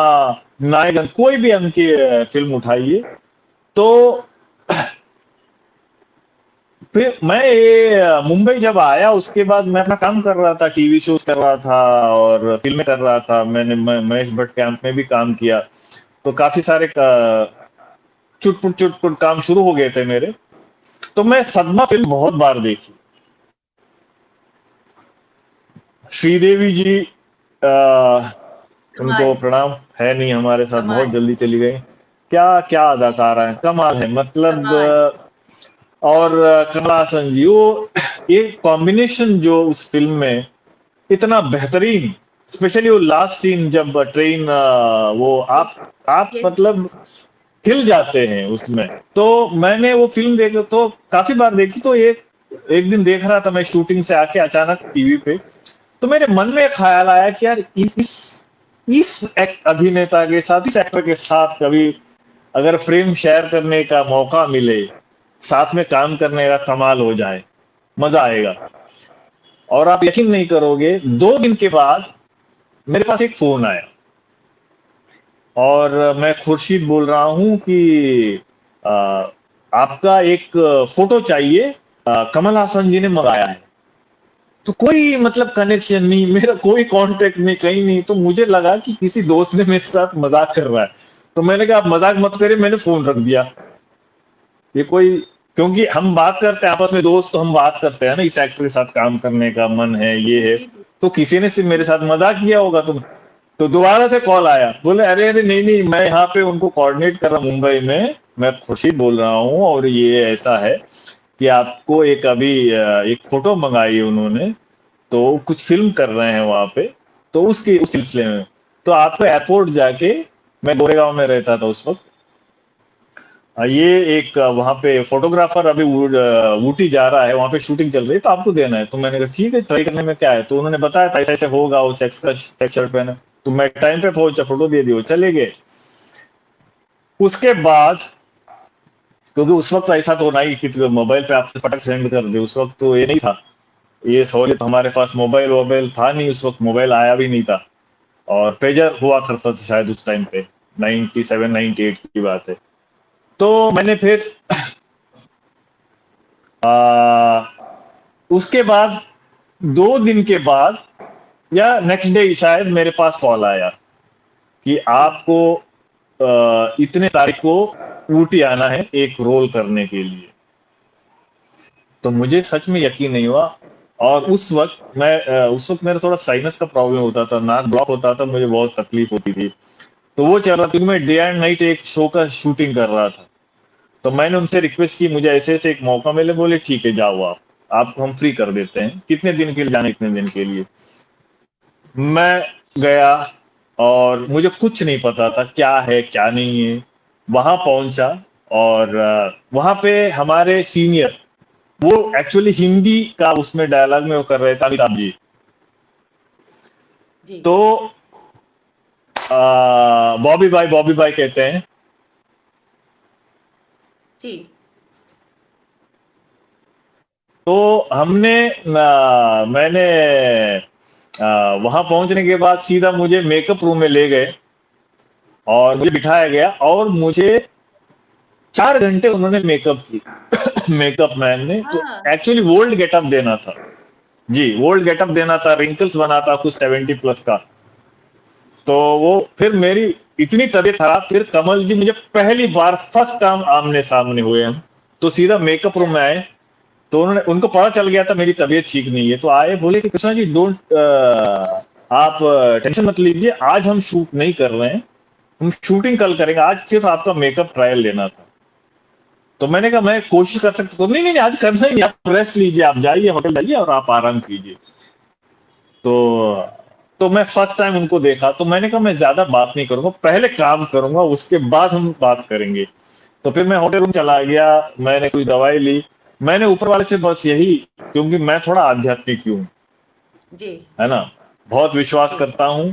[SPEAKER 2] नायकन, कोई भी उनकी फिल्म उठाइए, तो फिर मैं ये मुंबई जब आया, उसके बाद मैं अपना काम कर रहा था, टीवी शोज कर रहा था और फिल्में कर रहा था। मैंने महेश भट्ट कैंप में भी काम किया, तो काफी सारे चुटपुट चुटपुट काम शुरू हो गए थे मेरे। तो मैं सदमा फिल्म बहुत बार देखी। श्रीदेवी जी, उनको
[SPEAKER 1] कमाल,
[SPEAKER 2] प्रणाम, है नहीं हमारे साथ, बहुत
[SPEAKER 1] कमाल,
[SPEAKER 2] जल्दी चली गई। क्या क्या अदाकारा है, कमाल है, मतलब
[SPEAKER 1] कमाल।
[SPEAKER 2] और कमल हासन जी, वो एक कॉम्बिनेशन जो उस फिल्म में इतना बेहतरीन, स्पेशली वो लास्ट सीन जब ट्रेन, वो आप
[SPEAKER 1] यस,
[SPEAKER 2] मतलब हिल जाते हैं उसमें। तो मैंने वो फिल्म देखी, तो काफी बार देखी। तो एक एक दिन देख रहा था मैं शूटिंग से आके अचानक टीवी पे, तो मेरे मन में एक ख्याल आया कि यार इस अभिनेता के साथ, इस एक्टर के साथ कभी अगर फ्रेम शेयर करने का मौका मिले, साथ में काम करने का, कमाल हो जाए, मजा आएगा। और आप यकीन नहीं करोगे, 2 दिन के बाद मेरे पास एक फोन आया, और मैं खुर्शीद बोल रहा हूँ कि आ, आपका एक फोटो चाहिए, कमल हासन जी ने मंगाया है। तो कोई मतलब कनेक्शन नहीं, मेरा कोई कांटेक्ट नहीं, कहीं नहीं। तो मुझे लगा कि किसी दोस्त ने मेरे साथ मजाक कर रहा है। तो मैंने कहा आप मजाक मत करिए, मैंने फोन रख दिया। ये कोई, क्योंकि हम बात करते हैं आपस में दोस्त, तो हम बात करते हैं ना, इस एक्टर के साथ काम करने का मन है, ये
[SPEAKER 1] जी,
[SPEAKER 2] है।
[SPEAKER 1] जी, जी,
[SPEAKER 2] तो किसी ने सिर्फ मेरे
[SPEAKER 1] जी,
[SPEAKER 2] साथ मजाक किया होगा। तो दोबारा से कॉल आया, बोले अरे अरे नहीं नहीं, मैं यहाँ पे उनको कोऑर्डिनेट कर रहा हूँ मुंबई में, मैं खुशी बोल रहा हूँ, और ये ऐसा है कि आपको एक अभी एक फोटो मंगाई है उन्होंने, तो कुछ फिल्म कर रहे हैं वहां पे, तो उस सिलसिले में, तो आपको एयरपोर्ट जाके, मैं गोरेगांव में रहता था उस वक्त, ये एक वहां पे फोटोग्राफर अभी ऊटी जा रहा है, वहां पे शूटिंग चल रही है, तो आपको देना है। तो मैंने कहा ठीक है, ट्राई करने में क्या है। तो उन्होंने बताया था ऐसे ऐसे होगा, वो चेक शर्ट पहना। तो मैं टाइम पे पहुंचा, फोटो दे दी, वो चले गए। उसके बाद, क्योंकि उस वक्त ऐसा तो नहीं कि मोबाइल पे आप पटक सेंड कर दे, उस वक्त तो ये नहीं था, ये सहूलियत हमारे पास मोबाइल वोबाइल था नहीं, उस वक्त मोबाइल आया भी नहीं था। और पेजर हुआ करता था शायद उस टाइम पे, 97 98 की बात है। तो मैंने फिर आ, उसके बाद 2 दिन के बाद या नेक्स्ट डे शायद मेरे पास कॉल आया कि
[SPEAKER 1] जी,
[SPEAKER 2] आपको इतने तारीख को ऊटी आना है एक रोल करने के लिए। तो मुझे सच में यकीन नहीं हुआ। और उस वक्त मेरा थोड़ा साइनस का प्रॉब्लम होता था, नाक ब्लॉक होता था, मुझे बहुत तकलीफ होती थी। तो वो चल रहा था, क्योंकि मैं डे एंड नाइट एक शो का शूटिंग कर रहा था। तो मैंने उनसे रिक्वेस्ट की, मुझे ऐसे ऐसे एक मौका मिले। बोले ठीक है, जाओ आप, आपको हम फ्री कर देते हैं, कितने दिन के लिए जाना, कितने दिन के लिए। मैं गया, और मुझे कुछ नहीं पता था क्या है क्या नहीं है। वहां पहुंचा, और वहां पे हमारे सीनियर, वो एक्चुअली हिंदी का उसमें डायलॉग में वो कर रहे थे, अमिताभ जी।
[SPEAKER 1] जी।
[SPEAKER 2] तो बॉबी भाई कहते हैं।
[SPEAKER 1] जी।
[SPEAKER 2] तो मैंने वहां पहुंचने के बाद सीधा मुझे मेकअप रूम में ले गए, और मुझे बिठाया गया, और मुझे 4 घंटे उन्होंने मेकअप की। मेकअप मैन ने तो
[SPEAKER 1] हाँ।
[SPEAKER 2] एक्चुअली ओल्ड गेटअप देना था। जी, ओल्ड गेटअप देना था, रिंकल्स बना था कुछ 70 प्लस का। तो वो फिर मेरी इतनी तबीयत खराब, फिर कमल जी मुझे पहली बार फर्स्ट टाइम आमने सामने हुए हम। तो सीधा मेकअप रूम में आए। तो उनको पता चल गया था मेरी तबीयत ठीक नहीं है। तो आए, बोले कि कृष्णा जी डोंट, आप टेंशन मत लीजिए, आज हम शूट नहीं कर रहे हैं, हम शूटिंग कल करेंगे, आज सिर्फ आपका मेकअप ट्रायल लेना था। तो मैंने कहा मैं कोशिश कर सकता हूँ। नहीं नहीं नहीं, आज करना ही नहीं, आप रेस्ट लीजिए, आप जाइए होटल जाइए और आप आराम कीजिए। तो मैं फर्स्ट टाइम उनको देखा, तो मैंने कहा मैं ज्यादा बात नहीं करूंगा, पहले काम करूंगा, उसके बाद हम बात करेंगे। तो फिर मैं होटल रूम चला गया, मैंने कोई दवाई ली। मैंने ऊपर वाले से बस यही, क्योंकि मैं थोड़ा आध्यात्मिक हूँ,
[SPEAKER 1] जी।
[SPEAKER 2] है ना, बहुत विश्वास
[SPEAKER 1] जी।
[SPEAKER 2] करता हूँ,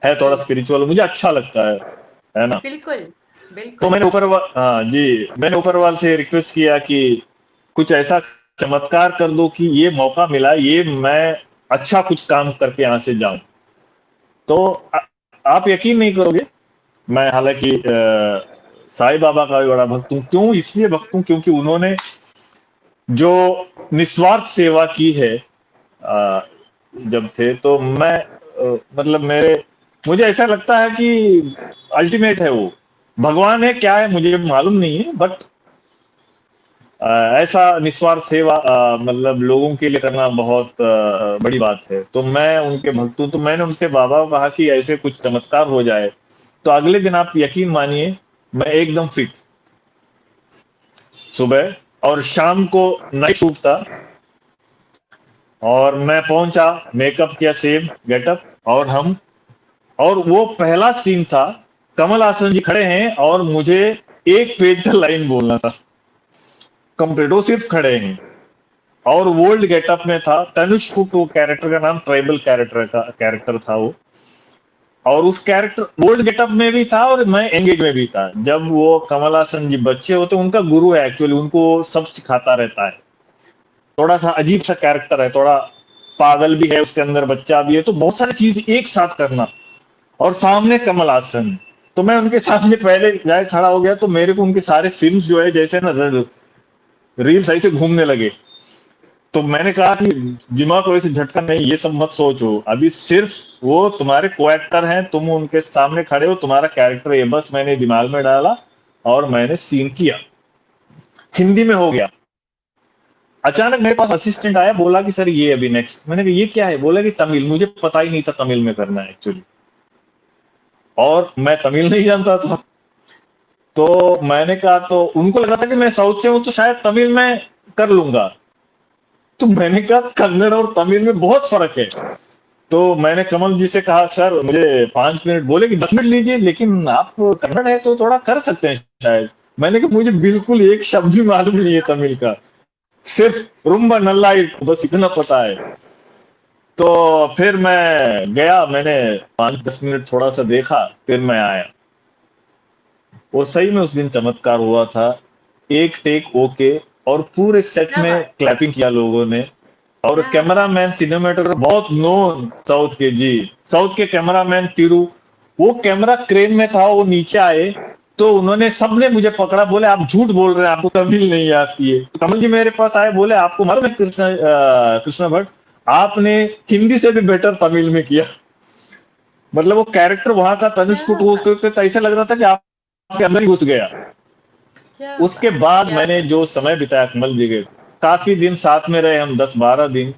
[SPEAKER 2] है
[SPEAKER 1] जी।
[SPEAKER 2] थोड़ा स्पिरिचुअल, मुझे अच्छा लगता है ना।
[SPEAKER 1] बिल्कुल।
[SPEAKER 2] तो
[SPEAKER 1] बिल्कुल।
[SPEAKER 2] हाँ जी, मैंने ऊपर वाले से रिक्वेस्ट किया कि कुछ ऐसा चमत्कार कर दो कि ये मौका मिला, ये मैं अच्छा कुछ काम करके यहाँ से जाऊं। तो आप यकीन नहीं करोगे, मैं हालांकि साईं बाबा का भी बड़ा भक्त हूँ। क्यों इसलिए भक्त हूँ, क्योंकि उन्होंने जो निस्वार्थ सेवा की है, अ, जब थे तो मैं, मतलब मुझे ऐसा लगता है कि अल्टीमेट है वो, भगवान है क्या है मुझे मालूम नहीं है, बट ऐसा निस्वार्थ सेवा, मतलब लोगों के लिए करना बहुत बड़ी बात है। तो मैं उनके
[SPEAKER 1] जी।
[SPEAKER 2] भक्त हूँ। तो मैंने उनसे बाबा को कहा कि ऐसे कुछ चमत्कार हो जाए। तो अगले दिन आप यकीन मानिए, मैं एकदम फिट, सुबह और शाम को नाइट शूट था, और मैं पहुंचा, मेकअप किया, सेम गेटअप, और और वो पहला सीन था, कमल हासन जी खड़े हैं और मुझे एक पेज का लाइन बोलना था, कंप्लीट, वो सिर्फ खड़े हैं। और वर्ल्ड गेटअप में था, तनुष कुक, वो कैरेक्टर का नाम, ट्राइबल कैरेक्टर था वो। और उस कैरेक्टर वर्ल्ड गेटअप में भी था, और मैं एंगेज में भी था। जब वो कमल हासन जी बच्चे होते, उनका गुरु है एक्चुअली, उनको सब सिखाता रहता है। थोड़ा सा अजीब सा कैरेक्टर है, थोड़ा पागल भी है उसके अंदर, बच्चा भी है, तो बहुत सारी चीज एक साथ करना। और सामने कमल हासन, तो मैं उनके सामने पहले जाए खड़ा हो गया, तो मेरे को उनके सारे फिल्म्स जो है, जैसे ना रील्स ऐसे घूमने लगे। तो मैंने कहा कि दिमाग को ऐसे झटका नहीं, ये सब मत सोचो, अभी सिर्फ वो तुम्हारे को एक्टर हैं, तुम उनके सामने खड़े हो, तुम्हारा कैरेक्टर ये, बस मैंने दिमाग में डाला और मैंने सीन किया, हिंदी में हो गया। अचानक मेरे पास असिस्टेंट आया, बोला कि सर ये अभी नेक्स्ट। मैंने कहा ये क्या है? बोला कि तमिल, मुझे पता ही नहीं था तमिल में करना है एक्चुअली, और मैं तमिल नहीं जानता था। तो मैंने कहा, तो उनको लगा था कि मैं साउथ से हूं, तो शायद तमिल में कर लूंगा। तो मैंने कहा कन्नड़ और तमिल में बहुत फर्क है। तो मैंने कमल जी से कहा, सर मुझे 5 मिनट, बोले कि 10 मिनट लीजिए, लेकिन आप कन्नड़ है तो थोड़ा कर सकते हैं शायद। मैंने कहा मुझे बिल्कुल एक शब्द भी मालूम नहीं है तमिल का, सिर्फ रुम्बा नल्ला बस इतना पता है। तो फिर मैं गया, मैंने 5-10 मिनट थोड़ा सा देखा, फिर मैं आया। वो सही में उस दिन चमत्कार हुआ था। एक टेक ओके, और पूरे सेट
[SPEAKER 1] क्या
[SPEAKER 2] में
[SPEAKER 1] बात है!
[SPEAKER 2] क्लैपिंग किया लोगों ने। और
[SPEAKER 1] क्या बात
[SPEAKER 2] कैमरामैन,
[SPEAKER 1] है!
[SPEAKER 2] सिनेमेटोग्राफर बहुत नोन साउथ के, जी, साउथ के कैमरामैन तिरु, वो कैमरा क्रेन में था, वो नीचे आए, तो उन्होंने, सबने मुझे पकड़ा, बोले आप झूठ बोल रहे हैं, आपको तमिल नहीं आती है। तो कमल जी मेरे पास आए, बोले आपको मालूम है कृष्णा भट्ट, आपने हिंदी से भी बेटर तमिल में किया। मतलब वो कैरेक्टर वहां का, तनुष
[SPEAKER 1] क्या
[SPEAKER 2] को
[SPEAKER 1] बात!
[SPEAKER 2] तो ऐसा लग रहा था कि आपके अंदर ही घुस गया।
[SPEAKER 1] क्या
[SPEAKER 2] उसके
[SPEAKER 1] बात!
[SPEAKER 2] बाद
[SPEAKER 1] क्या
[SPEAKER 2] मैंने
[SPEAKER 1] बात!
[SPEAKER 2] जो समय बिताया कमल जी के, काफी दिन साथ में रहे हम, 10-12 दिन।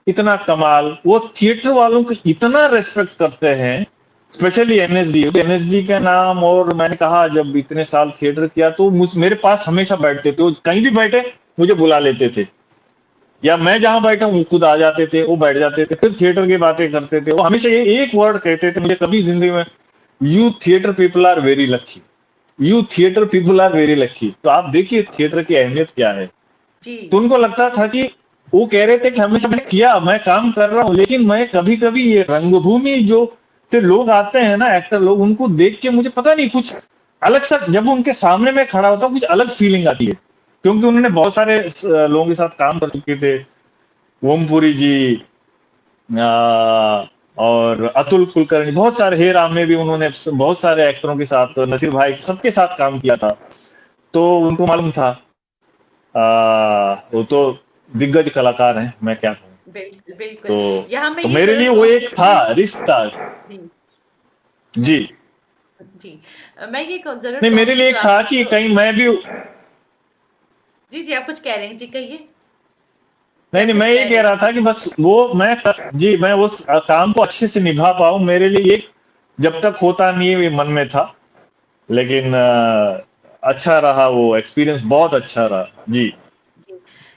[SPEAKER 2] इतना कमाल, वो थिएटर वालों को इतना रेस्पेक्ट करते हैं, स्पेशली एनएसडी का नाम। और मैंने कहा जब इतने साल थिएटर किया तो मेरे पास हमेशा बैठते थे, वो कहीं भी बैठे मुझे बुला लेते थे, या मैं जहां बैठा हूँ वो खुद आ जाते थे, वो बैठ जाते थे, फिर थिएटर की बातें करते थे। वो हमेशा ये एक वर्ड कहते थे मुझे कभी जिंदगी में, you theatre people are very lucky, you theatre people are very lucky. तो आप देखिए थिएटर की अहमियत क्या है।
[SPEAKER 1] जी
[SPEAKER 2] तो उनको लगता था कि वो कह रहे थे कि हमेशा मैंने किया, मैं काम कर रहा हूँ, लेकिन मैं कभी कभी ये रंगभूमि जो से लोग आते हैं ना, एक्टर लोग, उनको देख के मुझे पता नहीं कुछ अलग सा, जब उनके सामने में खड़ा होता हूँ कुछ अलग फीलिंग आती है, क्योंकि उन्होंने बहुत सारे लोगों के साथ काम कर चुके थे। ओमपुरी जी, और अतुल कुलकर्णी, बहुत सारे, हे राम में भी उन्होंने बहुत सारे एक्टरों के साथ, नसीर भाई, सबके साथ काम किया था। तो उनको मालूम था, वो तो दिग्गज कलाकार हैं, मैं क्या कहूँ।
[SPEAKER 1] बिल्कुल बिल्कुल।
[SPEAKER 2] तो
[SPEAKER 1] यहाँ मैं
[SPEAKER 2] तो
[SPEAKER 1] ये
[SPEAKER 2] मेरे
[SPEAKER 1] जरूर
[SPEAKER 2] लिए वो
[SPEAKER 1] कहूंगी
[SPEAKER 2] एक था
[SPEAKER 1] कि
[SPEAKER 2] रिश्ता।
[SPEAKER 1] जी
[SPEAKER 2] जी।
[SPEAKER 1] जी, मैं ये जरूर
[SPEAKER 2] नहीं, मेरे
[SPEAKER 1] कहूंगी
[SPEAKER 2] लिए
[SPEAKER 1] जो
[SPEAKER 2] एक था
[SPEAKER 1] आपने
[SPEAKER 2] कि
[SPEAKER 1] जो
[SPEAKER 2] कहीं मैं भी,
[SPEAKER 1] जी जी, आप कुछ कह रहे हैं, जी कहिए,
[SPEAKER 2] नहीं
[SPEAKER 1] आप
[SPEAKER 2] नहीं,
[SPEAKER 1] कुछ
[SPEAKER 2] मैं ये
[SPEAKER 1] कह
[SPEAKER 2] कह
[SPEAKER 1] रहे
[SPEAKER 2] रहा
[SPEAKER 1] थे।
[SPEAKER 2] था कि बस वो जी मैं उस काम को अच्छे से निभा पाऊं, मेरे लिए एक, जब तक होता नहीं है ये मन में था, लेकिन अच्छा रहा, वो एक्सपीरियंस बहुत अच्छा रहा जी।
[SPEAKER 1] जी,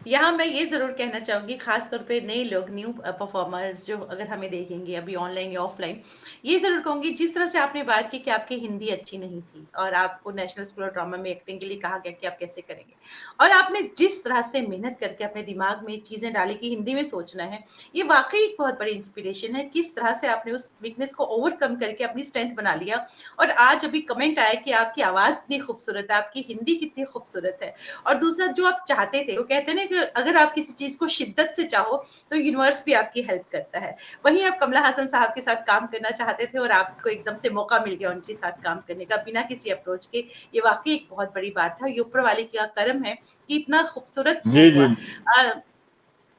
[SPEAKER 1] यहाँ मैं ये ज़रूर कहना चाहूँगी, ख़ास तौर पे नए लोग, न्यू परफॉर्मर्स जो अगर हमें देखेंगे अभी ऑनलाइन या ऑफलाइन, ये ज़रूर कहूँगी, जिस तरह से आपने बात की कि आपकी हिंदी अच्छी नहीं थी और आपको नेशनल स्कूल ऑफ ड्रामा में एक्टिंग के लिए कहा गया कि आप कैसे करेंगे, और आपने जिस तरह से मेहनत करके अपने दिमाग में चीज़ें डाली कि हिंदी में सोचना है, ये वाकई एक बहुत बड़ी इंस्पिरेशन है। किस तरह से आपने उस वीकनेस को ओवरकम करके अपनी स्ट्रेंथ बना लिया, और आज अभी कमेंट आया कि आपकी आवाज़ इतनी खूबसूरत है, आपकी हिंदी कितनी खूबसूरत है। और दूसरा जो आप चाहते थे, वो कहते हैं ना कि अगर आप किसी चीज को शिद्दत से चाहो तो यूनिवर्स भी आपकी हेल्प करता है। वहीं आप कमला हसन साहब के साथ काम करना चाहते थे और आपको एकदम से मौका मिल गया उनके साथ काम करने का बिना किसी अप्रोच के। ये वाकई एक बहुत बड़ी बात है, ये ऊपर वाले का करम है कि इतना खूबसूरत वो
[SPEAKER 2] जी जी
[SPEAKER 1] हुआ।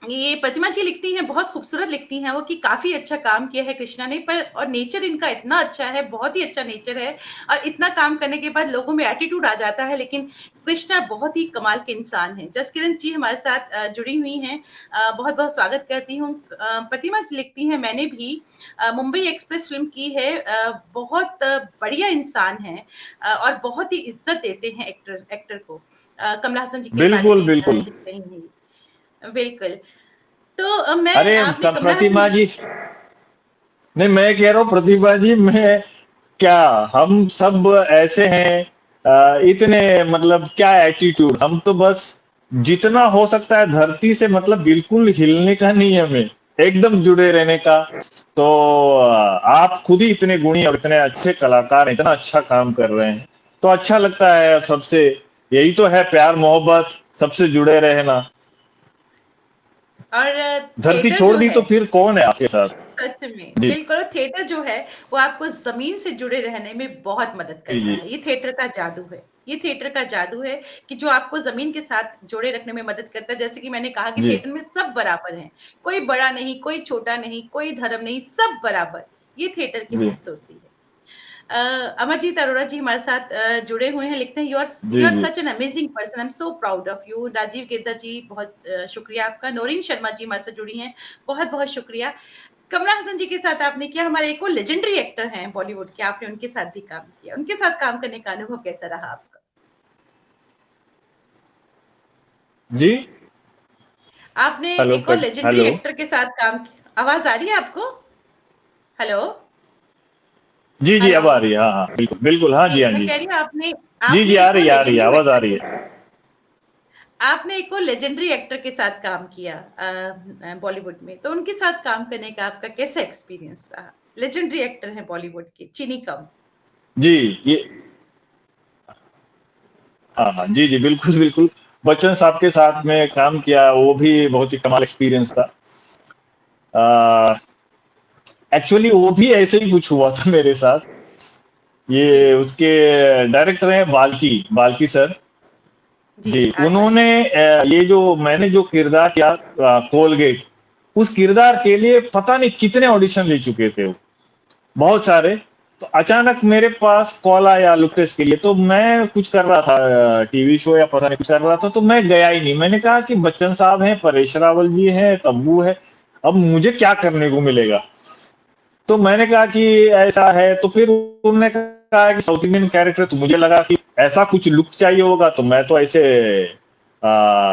[SPEAKER 1] ये प्रतिमा जी लिखती हैं, बहुत खूबसूरत लिखती हैं वो, कि काफी अच्छा काम किया है कृष्णा ने, पर और नेचर इनका इतना अच्छा है, बहुत ही अच्छा नेचर है, और इतना काम करने के बाद लोगों में एटीट्यूड आ जाता है, लेकिन कृष्णा बहुत ही कमाल के इंसान हैं। जसकिरण जी हमारे साथ जुड़ी हुई हैं, बहुत बहुत स्वागत करती हूँ। प्रतिमा जी लिखती हैं, मैंने भी मुंबई एक्सप्रेस फिल्म की है, बहुत बढ़िया इंसान है, और बहुत ही इज्जत देते हैं एक्टर एक्टर को। कमला हसन जी के बारे
[SPEAKER 2] बिल्कुल
[SPEAKER 1] में
[SPEAKER 2] बिल्कुल।
[SPEAKER 1] लिख रही हैं, बिल्कुल। तो मैं
[SPEAKER 2] अरे
[SPEAKER 1] आपने कमला
[SPEAKER 2] प्रतिमा
[SPEAKER 1] हसन
[SPEAKER 2] जी, नहीं मैं कह रहा हूँ प्रतिभा जी, मैं क्या, हम सब ऐसे हैं, इतने मतलब क्या एटीट्यूड, हम तो बस जितना हो सकता है धरती से मतलब बिल्कुल हिलने का नहीं है, हमें एकदम जुड़े रहने का। तो आप खुद ही इतने गुणी और इतने अच्छे कलाकार हैं, इतना अच्छा काम कर रहे हैं, तो अच्छा लगता है सबसे, यही तो है प्यार मोहब्बत, सबसे जुड़े रहना।
[SPEAKER 1] और
[SPEAKER 2] धरती
[SPEAKER 1] थिएटर
[SPEAKER 2] छोड़
[SPEAKER 1] जो
[SPEAKER 2] दी
[SPEAKER 1] है,
[SPEAKER 2] तो फिर कौन है आपके साथ।
[SPEAKER 1] सच में
[SPEAKER 2] जी
[SPEAKER 1] बिल्कुल, थिएटर जो है वो आपको जमीन से जुड़े रहने में बहुत मदद
[SPEAKER 2] जी
[SPEAKER 1] करता
[SPEAKER 2] जी
[SPEAKER 1] है। ये थिएटर का जादू है, ये थिएटर का जादू है कि जो आपको जमीन के साथ जोड़े रखने में मदद करता है। जैसे कि मैंने कहा कि
[SPEAKER 2] जी
[SPEAKER 1] थिएटर में सब बराबर हैं, कोई बड़ा नहीं, कोई छोटा नहीं, कोई धर्म नहीं, सब बराबर। ये थिएटर की
[SPEAKER 2] जी
[SPEAKER 1] खूबसूरती है। अमरजीत अरोड़ा जी हमारे साथ जुड़े हुए हैं, लिखते हैं, you
[SPEAKER 2] ji
[SPEAKER 1] are
[SPEAKER 2] ji
[SPEAKER 1] such an amazing person, I am so proud of you. Rajiv Girdhar ji, बहुत शुक्रिया आपका। नौरीन शर्मा जी हमारे साथ जुड़ी हैं, बहुत बहुत शुक्रिया। कमला हसन जी के साथ आपने किया, हमारे एक और लेजेंडरी एक्टर हैं बॉलीवुड के, आपने उनके साथ भी काम किया, उनके साथ काम करने का अनुभव कैसा रहा आपका?
[SPEAKER 2] जी।
[SPEAKER 1] आपने
[SPEAKER 2] हेलो
[SPEAKER 1] एक और लेजेंडरी
[SPEAKER 2] हेलो।
[SPEAKER 1] एक्टर के साथ काम किया, आवाज आ रही है आपको? हेलो
[SPEAKER 2] जी जी,
[SPEAKER 1] हेलो।
[SPEAKER 2] अब आ रही है, हाँ हाँ बिल्कुल बिल्कुल, हाँ जी
[SPEAKER 1] जी,
[SPEAKER 2] हाँ
[SPEAKER 1] मैं
[SPEAKER 2] जी।
[SPEAKER 1] कह रही हूँ, आपने
[SPEAKER 2] जी जी,
[SPEAKER 1] आपने एक और
[SPEAKER 2] आ रही है,
[SPEAKER 1] लेजेंडरी
[SPEAKER 2] आवाज आ
[SPEAKER 1] एक्टर
[SPEAKER 2] रही
[SPEAKER 1] के
[SPEAKER 2] है।
[SPEAKER 1] आपने एक और लेजेंडरी एक्टर के साथ काम किया बॉलीवुड में, तो उनके साथ काम करने का आपका कैसा एक्सपीरियंस रहा? लेजेंडरी एक्टर हैं बॉलीवुड के, चीनी कम।
[SPEAKER 2] जी ये, हाँ हाँ जी जी, बिल्कुल बिल्कुल। बच्चन साहब के साथ में काम किया, वो भी बहुत ही कमाल एक्सपीरियंस था। एक्चुअली वो भी ऐसे ही कुछ हुआ था मेरे साथ।
[SPEAKER 1] जी
[SPEAKER 2] ये उसके डायरेक्टर हैं बाल्की, बाल्की सर।
[SPEAKER 1] जी,
[SPEAKER 2] जी,
[SPEAKER 1] आज
[SPEAKER 2] उन्होंने
[SPEAKER 1] बाकी।
[SPEAKER 2] ये जो मैंने जो किरदार किया, कोलगेट, उस किरदार के लिए पता नहीं कितने ऑडिशन ले चुके थे वो, बहुत सारे। तो अचानक मेरे पास कॉल आया लुक टेस्ट के लिए, तो मैं कुछ कर रहा था, टीवी शो या पता नहीं कुछ कर रहा था, तो मैं गया ही नहीं। मैंने कहा कि बच्चन साहब हैं, परेश रावल जी हैं, तब्बू है, अब मुझे क्या करने को मिलेगा। तो मैंने कहा कि ऐसा है, तो फिर उन्होंने कहा कि साउथ इंडियन कैरेक्टर, तो मुझे लगा कि ऐसा कुछ लुक चाहिए होगा, तो मैं तो ऐसे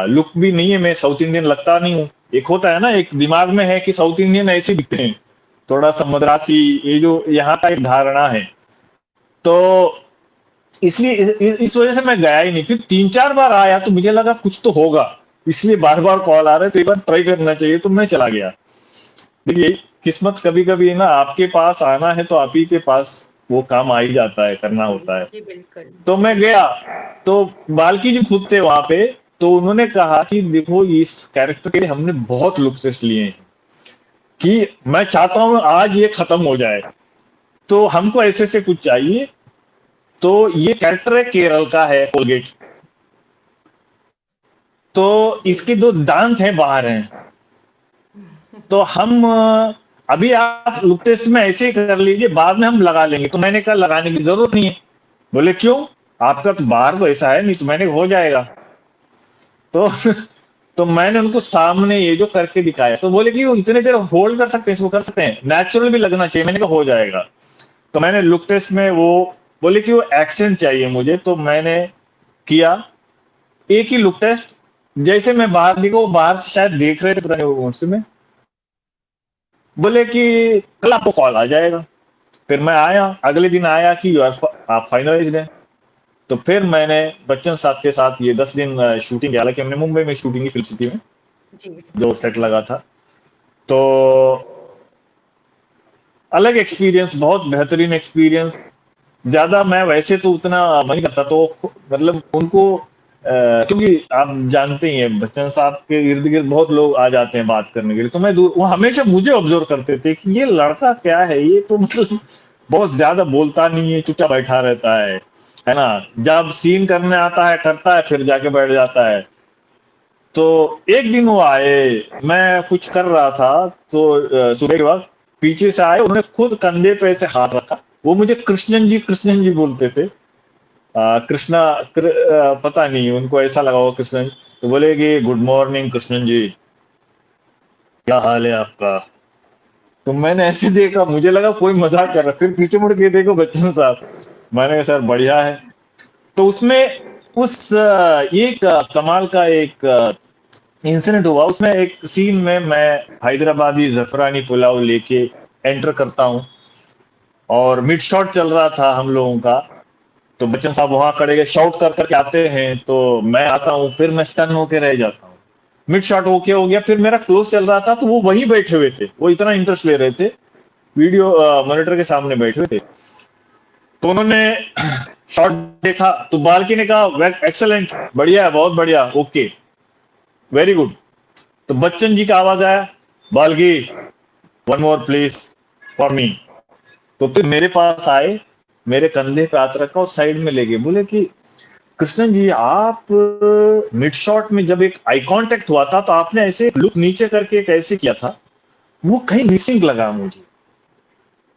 [SPEAKER 2] लुक भी नहीं है, मैं साउथ इंडियन लगता नहीं हूँ। एक होता है ना, एक दिमाग में है कि साउथ इंडियन ऐसे दिखते हैं, थोड़ा सा मद्रासी, ये जो यहाँ का एक धारणा है। तो इसलिए इस वजह से मैं गया ही नहीं। फिर 3-4 बार आया तो मुझे लगा कुछ तो होगा, इसलिए बार बार कॉल आ रहा है, तो एक बार ट्राई करना चाहिए, तो मैं चला गया। देखिए, किस्मत कभी कभी ना आपके पास आना है तो आप ही के पास वो काम आ ही जाता है, करना
[SPEAKER 1] जी,
[SPEAKER 2] होता है।
[SPEAKER 1] जी, बिल्कुल,
[SPEAKER 2] तो मैं
[SPEAKER 1] बिल्कुल।
[SPEAKER 2] गया, तो बाल्की जी खुद थे वहां पे। तो उन्होंने कहा कि देखो, इस कैरेक्टर के लिए हमने बहुत लुक टेस्ट लिए हैं, कि मैं चाहता हूं आज ये खत्म हो जाए, तो हमको ऐसे से कुछ चाहिए। तो ये कैरेक्टर है, केरल का है, कोलगेट। तो
[SPEAKER 1] जी।
[SPEAKER 2] इसके दो दांत हैं, बाहर हैं। तो हम अभी आप लुक टेस्ट में ऐसे ही कर लीजिए, बाद में हम लगा लेंगे। तो मैंने कहा लगाने की जरूरत नहीं है। बोले क्यों, आपका तो बाहर तो ऐसा है नहीं। तो मैंने कहा, हो जाएगा। तो तो मैंने उनको सामने ये जो करके दिखाया, तो बोले कि वो इतने देर होल्ड कर सकते हैं, इसको कर सकते हैं, नेचुरल भी लगना चाहिए। मैंने कहा हो जाएगा। तो मैंने लुक टेस्ट में वो बोले कि वो एक्सेंट चाहिए मुझे, तो मैंने किया एक ही लुक टेस्ट। जैसे मैं बाहर दिखा, वो बाहर से शायद देख रहे थे पुराने में, बोले कि कल आपको कॉल आ जाएगा। फिर मैं आया, अगले दिन आया कि आप फाइनलाइज्ड हैं। तो फिर मैंने बच्चन साहब के साथ ये 10 दिन शूटिंग किया। हालांकि हमने मुंबई में शूटिंग की, फिल्म सिटी में
[SPEAKER 1] जी,
[SPEAKER 2] जो सेट लगा था। तो अलग एक्सपीरियंस, बहुत बेहतरीन एक्सपीरियंस। ज्यादा मैं वैसे तो उतना नहीं करता, तो मतलब उनको क्योंकि आप जानते ही हैं, बच्चन साहब के इर्द गिर्द बहुत लोग आ जाते हैं बात करने के लिए, तो मैं दूर, वो हमेशा मुझे ऑब्जर्व करते थे कि ये लड़का क्या है, ये तो मतलब बहुत ज्यादा बोलता नहीं है, चुपचाप बैठा रहता है ना। जब सीन करने आता है करता है, फिर जाके बैठ जाता है। तो एक दिन वो आए, मैं कुछ कर रहा था, तो सुबह के वक्त पीछे से आए, उन्होंने खुद कंधे पे ऐसे हाथ रखा। वो मुझे कृष्णन जी बोलते थे। कृष्णा पता नहीं, उनको ऐसा लगा हो कृष्णन। तो बोले कि गुड मॉर्निंग कृष्णन जी, क्या हाल है आपका। तो मैंने ऐसे देखा, मुझे लगा कोई मजाक कर रहा, फिर पीछे मुड़ के देखो बच्चन साहब। मैंने कहा सर बढ़िया है। तो उसमें उस एक कमाल का एक इंसिडेंट हुआ। उसमें एक सीन में मैं हैदराबादी जफरानी पुलाव लेके एंटर करता हूँ, और मिड शॉट चल रहा था हम लोगों का। तो बच्चन साहब वहां खड़े के शाउट कर करके आते हैं, तो मैं आता हूँ, फिर मैं स्टन होके रह जाता हूँ। मिड शॉट ओके हो गया, फिर मेरा क्लोज चल रहा था, तो वो वहीं बैठे हुए थे, वो इतना इंटरेस्ट ले रहे थे, वीडियो मॉनिटर के सामने बैठे हुए थे। तो उन्होंने शॉट देखा, तो बाल्की ने कहा एक्सेलेंट, बढ़िया है, बहुत बढ़िया, ओके, वेरी गुड। तो बच्चन जी का आवाज आया, Balki one more please for me. तो फिर मेरे पास आए, मेरे कंधे पे हाथ रखा और साइड में ले गए। बोले कि कृष्णन जी, आप मिड शॉट में जब एक आई कांटेक्ट हुआ था, तो आपने ऐसे लुक नीचे करके एक ऐसे किया था, वो कहीं मिसिंग लगा मुझे।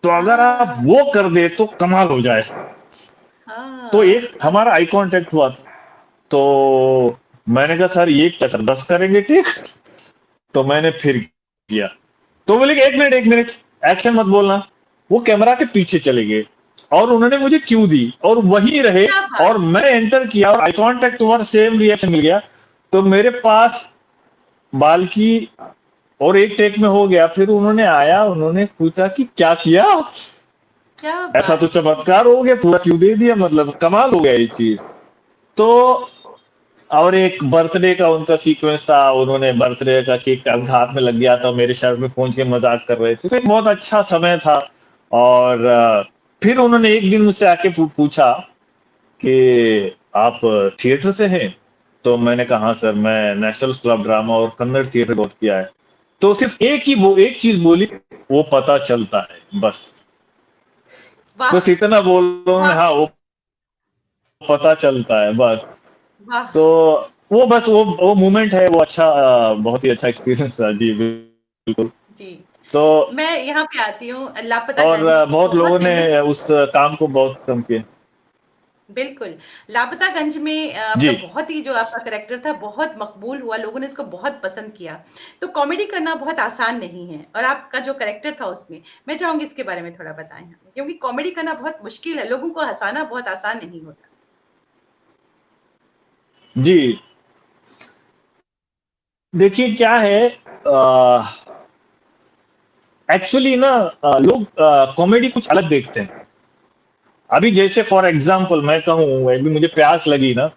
[SPEAKER 2] तो अगर आप
[SPEAKER 1] हाँ,
[SPEAKER 2] वो कर दे तो कमाल हो जाए। तो
[SPEAKER 1] हाँ।
[SPEAKER 2] एक हमारा आई कांटेक्ट हुआ था। तो मैंने कहा सर ये क्या सर, 10 करेंगे ठीक। तो मैंने फिर किया। तो बोले कि एक मिनट, एक्शन मत बोलना। वो कैमरा के पीछे चले गए, और उन्होंने मुझे क्यू दी, और वहीं रहे।
[SPEAKER 1] क्या बात!
[SPEAKER 2] और मैं एंटर किया, और आई कांटेक्ट हुआ, सेम रिएक्शन मिल गया। तो मेरे पास बाल्की और एक टेक में हो गया। फिर उन्होंने आया, उन्होंने पूछा कि क्या किया,
[SPEAKER 1] क्या
[SPEAKER 2] ऐसा तो
[SPEAKER 1] बात!
[SPEAKER 2] चमत्कार हो गया, पूरा क्यों दे दिया, मतलब कमाल हो गया ये चीज। तो और एक बर्थडे का उनका सीक्वेंस था, उन्होंने बर्थडे का केक उनका हाथ में लग गया था, मेरे शर्ट में पहुंच के मजाक कर रहे थे, तो एक बहुत अच्छा समय था। और फिर उन्होंने एक दिन मुझसे आके पूछा कि आप थिएटर से हैं। तो मैंने कहा हाँ सर, मैं नेशनल क्लब ड्रामा और कन्नड़ थिएटर बहुत किया है। तो सिर्फ एक चीज बोली, वो पता चलता है बस।
[SPEAKER 1] वाह!
[SPEAKER 2] बस इतना बोलो उन्होंने,
[SPEAKER 1] वाह!
[SPEAKER 2] हाँ वो पता चलता है बस।
[SPEAKER 1] वाह!
[SPEAKER 2] तो वो बस वो मोमेंट है, वो अच्छा, बहुत ही अच्छा एक्सपीरियंस था जी, बिल्कुल।
[SPEAKER 1] जी।
[SPEAKER 2] तो
[SPEAKER 1] मैं यहाँ पे आती हूँ, लापता
[SPEAKER 2] और
[SPEAKER 1] गंज
[SPEAKER 2] बहुत
[SPEAKER 1] बहुत
[SPEAKER 2] लोगों ने
[SPEAKER 1] फेमस।
[SPEAKER 2] उस काम को बहुत कम किया।
[SPEAKER 1] बिल्कुल। लापतागंज में
[SPEAKER 2] जी।
[SPEAKER 1] आपका बहुत ही जो आपका कैरेक्टर था बहुत मकबूल हुआ, लोगों ने इसको बहुत पसंद किया। तो कॉमेडी करना बहुत आसान नहीं है और आपका जो कैरेक्टर था उसमें, मैं चाहूँगी इसके बारे में थोड़ा बताएँ हमें, क्योंकि कॉमेडी करना बहुत मुश्किल है, लोगों को हँसाना बहुत आसान नहीं होता।
[SPEAKER 2] जी, देखिए क्या है, एक्चुअली ना लोग कॉमेडी कुछ अलग देखते हैं। अभी जैसे फॉर एग्जांपल मैं कहूँ, अभी मुझे प्यास लगी ना,